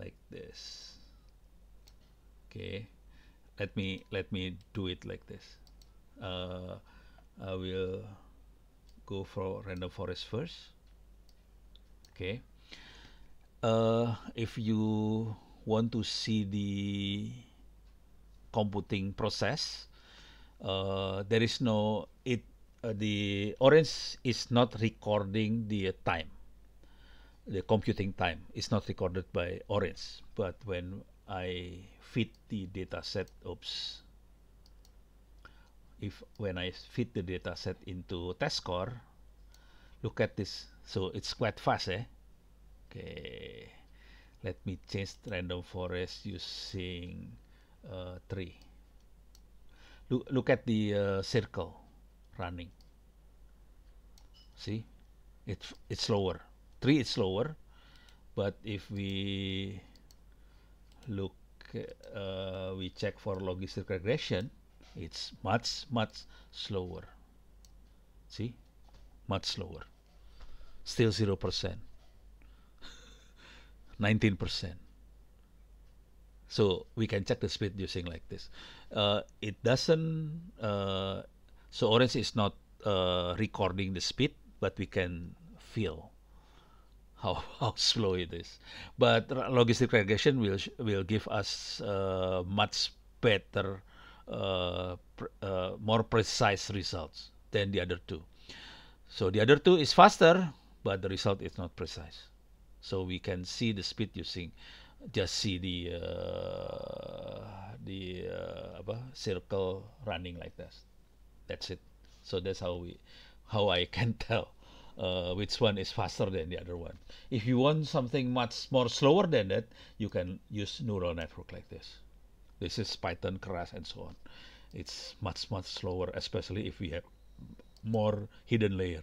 like this. Okay, let me do it like this. I will go for random forest first. Okay. If you want to see the computing process, there is no it. The orange is not recording the time. The computing time is not recorded by orange. But when I feed the data set, oops, if when I fit the data set into test score, look at this. So it's quite fast, eh? Okay, let me change random forest using 3. Look at the circle running. See, it's slower. 3 is slower, but if we look, we check for logistic regression, it's much slower. See, much slower. Still 0%, 19%. So we can check the speed using like this. It doesn't. So orange is not recording the speed, but we can feel how how slow it is. But logistic regression will give us much better, more precise results than the other two. So the other two is faster, but the result is not precise. So we can see the speed using just see the circle running like this. That's it. So that's how I can tell which one is faster than the other one. If you want something much more slower than that, you can use neural network like this. This is Python, Keras, and so on. It's much slower, especially if we have more hidden layer.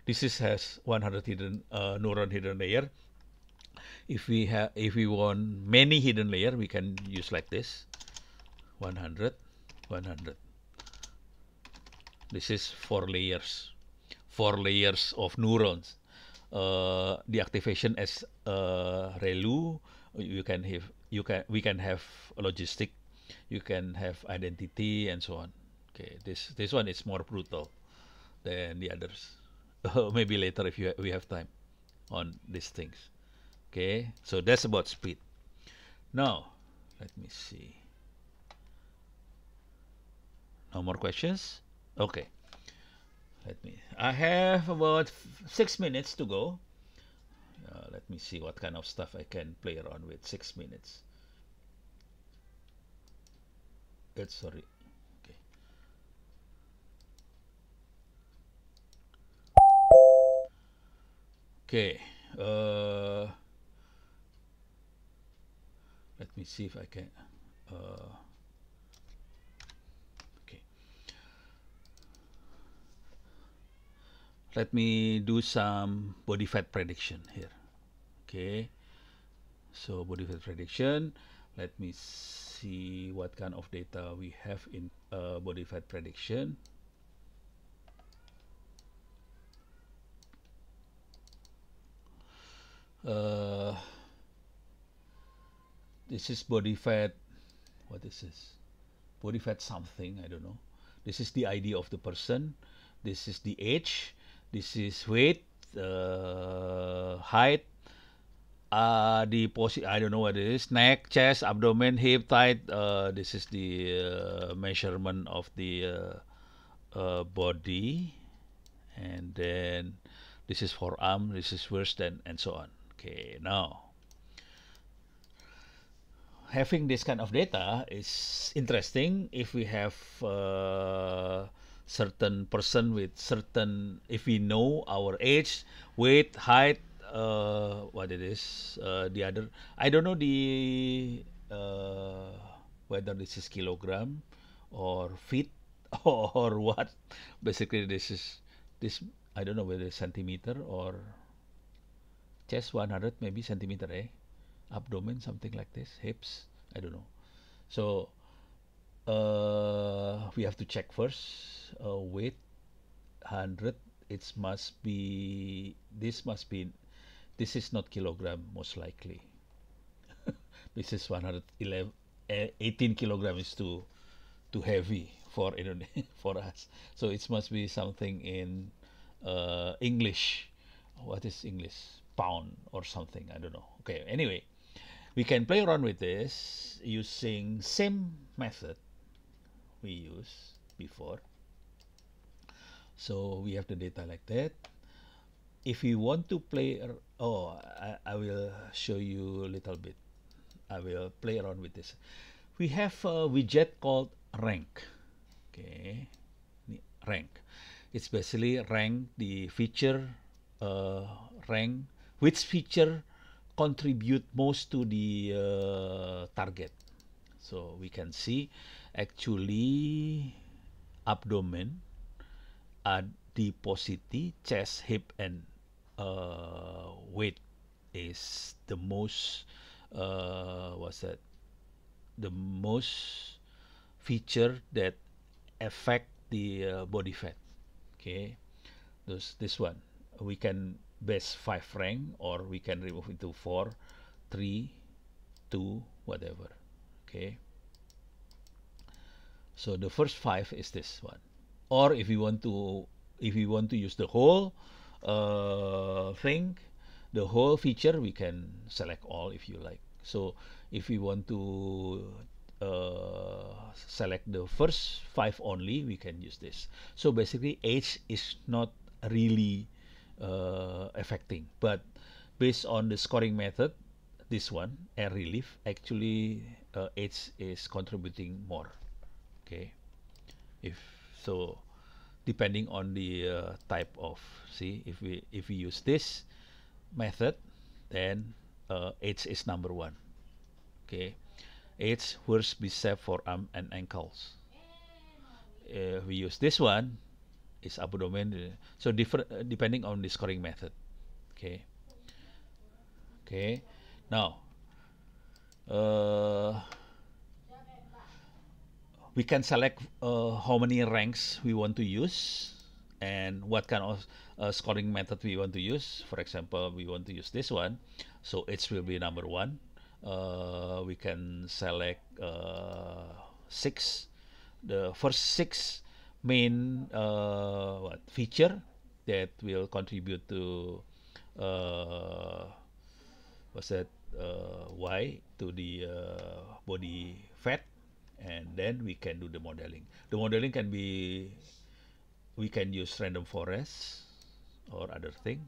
This has 100 hidden neuron hidden layer. If we want many hidden layer, we can use like this. 100, 100. This is 4 layers. 4 layers of neurons. The activation as ReLU. We can have logistic. You can have identity and so on. Okay, this one is more brutal than the others. Maybe later if we have time on these things. Okay, so that's about speed. Now, let me see. No more questions? Okay. I have about 6 minutes to go. Let me see what kind of stuff I can play around with. 6 minutes. Sorry. Okay. Okay. Let me see if I can. Okay. Let me do some body fat prediction here. Okay. So body fat prediction. Let me see what kind of data we have in body fat prediction. This is body fat. What is this? Body fat something, I don't know. This is the ID of the person. This is the age. This is weight, height, I don't know what it is. Neck, chest, abdomen, hip, thigh. This is the measurement of the body, and then this is forearm. This is worse than, and so on. Okay, now having this kind of data is interesting if we have certain person with certain, if we know our age, weight, height, what it is, the other, I don't know the whether this is kilogram or feet or what. Basically, this is this. I don't know whether it's centimeter or chest 100 maybe centimeter, abdomen something like this, hips, I don't know. So we have to check first. Weight 100, it must be, this is not kilogram most likely. This is 111, 18 kilogram is too heavy for for us. So it must be something in English. What is English? Pound or something, I don't know. Okay, anyway, we can play around with this using same method we used before. So we have the data like that. If we want to play, I will show you a little bit. I will play around with this. We have a widget called rank. Okay, rank. It's basically rank the feature, rank which feature contribute most to the target. So we can see actually abdomen, adiposity, chest, hip, and weight is the most what's that? The most feature that affect the body fat. Okay, this one we can base 5 rank, or we can remove into 4, 3, 2, whatever. Okay, so the first 5 is this one. Or if you want to use the whole thing, the whole feature, we can select all if you like. So if we want to select the first 5 only, we can use this. So basically age is not really affecting, but based on the scoring method, this one, air relief, actually age is contributing more. Okay, if so, depending on the type of, see, if we use this method, then age is number 1. Okay, age worst bicep, forearm, and ankles. If we use this one, is abdomen. So different depending on the scoring method. Okay. Okay. Now, we can select how many ranks we want to use and what kind of scoring method we want to use. For example, we want to use this one, so it will be number 1. We can select 6, the first 6 main feature that will contribute to what's that Y to the body fat, and then we can do the modeling. The modeling can be, we can use random forest or other thing.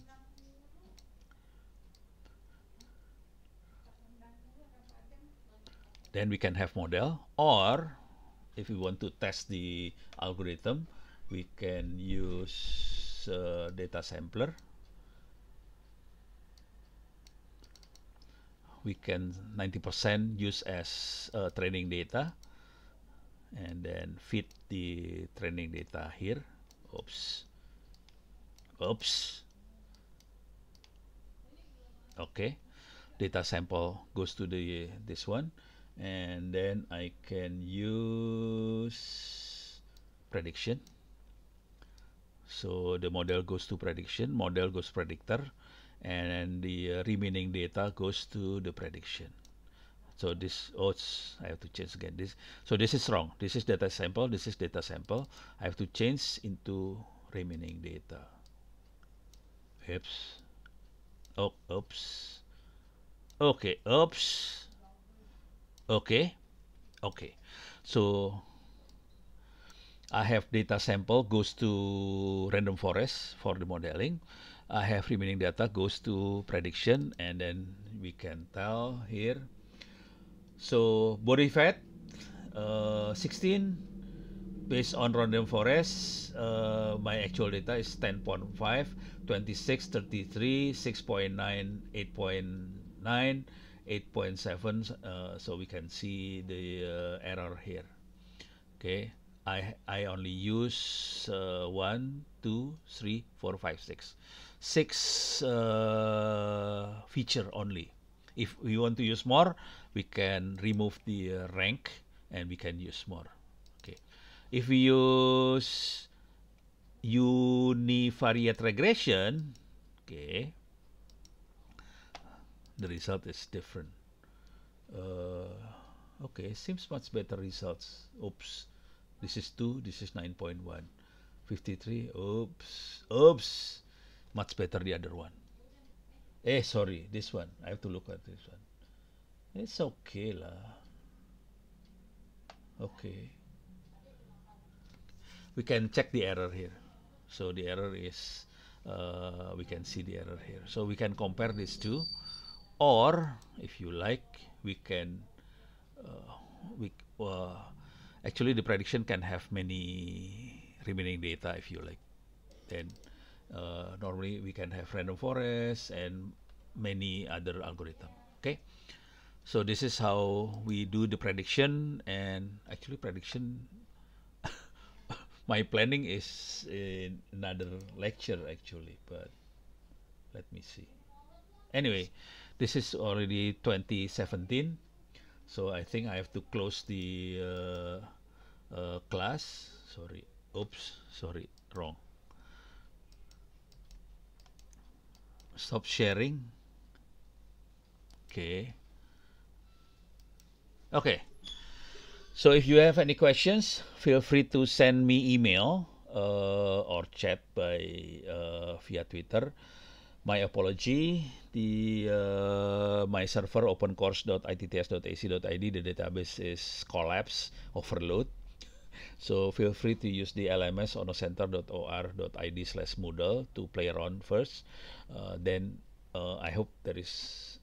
Then we can have model, or if we want to test the algorithm, we can use data sampler. we can 90% use as training data, and then feed the training data here. Oops. Oops. Okay. Data sample goes to the this one, and then I can use prediction. So the model goes to prediction, model goes predictor, and the remaining data goes to the prediction. So this, I have to change again this. So this is wrong. This is data sample. This is data sample. I have to change into remaining data. Oops. Oh, oops. Okay. Oops. Okay. Okay. So I have data sample goes to random forest for the modeling. I have remaining data goes to prediction, and then we can tell here. So body fat 16 based on random forest. My actual data is 10.5, 26, 33, 6.9, 8.9, 8.7. So we can see the error here. Okay, I only use 1, 2, 3, 4, 5, 6. 6 feature only. If we want to use more, we can remove the rank and we can use more. Okay. If we use univariate regression, okay, the result is different. Okay, seems much better results. Oops, this is 2, this is 9.1. 53, oops, much better the other one. Sorry, this one. I have to look at this one. It's okay lah. Okay. We can check the error here. So the error is, we can see the error here. So we can compare these two, or if you like, we can, actually the prediction can have many remaining data if you like. Then normally we can have random forest and many other algorithm. Okay, so this is how we do the prediction. And actually prediction my planning is in another lecture actually, but let me see. Anyway, this is already 2017, so I think I have to close the class. Sorry, oops, sorry, wrong. Stop sharing. Okay. Okay. So if you have any questions, feel free to send me email or chat by via Twitter. My apology, the my server opencourse.itts.ac.id, the database is collapsed, overload. So feel free to use the LMS onnocenter.or.id/Moodle to play around first. Then I hope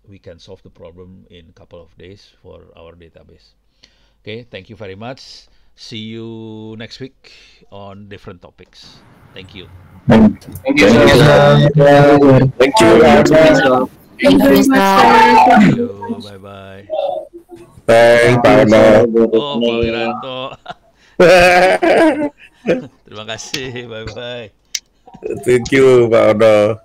we can solve the problem in a couple of days for our database. Okay, thank you very much. See you next week on different topics. Thank you. Thank you, Thank you, sir. sir. Thank you. Thank you, sir. Thank you. Bye bye. Thank Bye, you, sir. Arno. Good Oh, Pak evening. Wiranto. Terima kasih. Bye bye. Thank you, Pak Arno.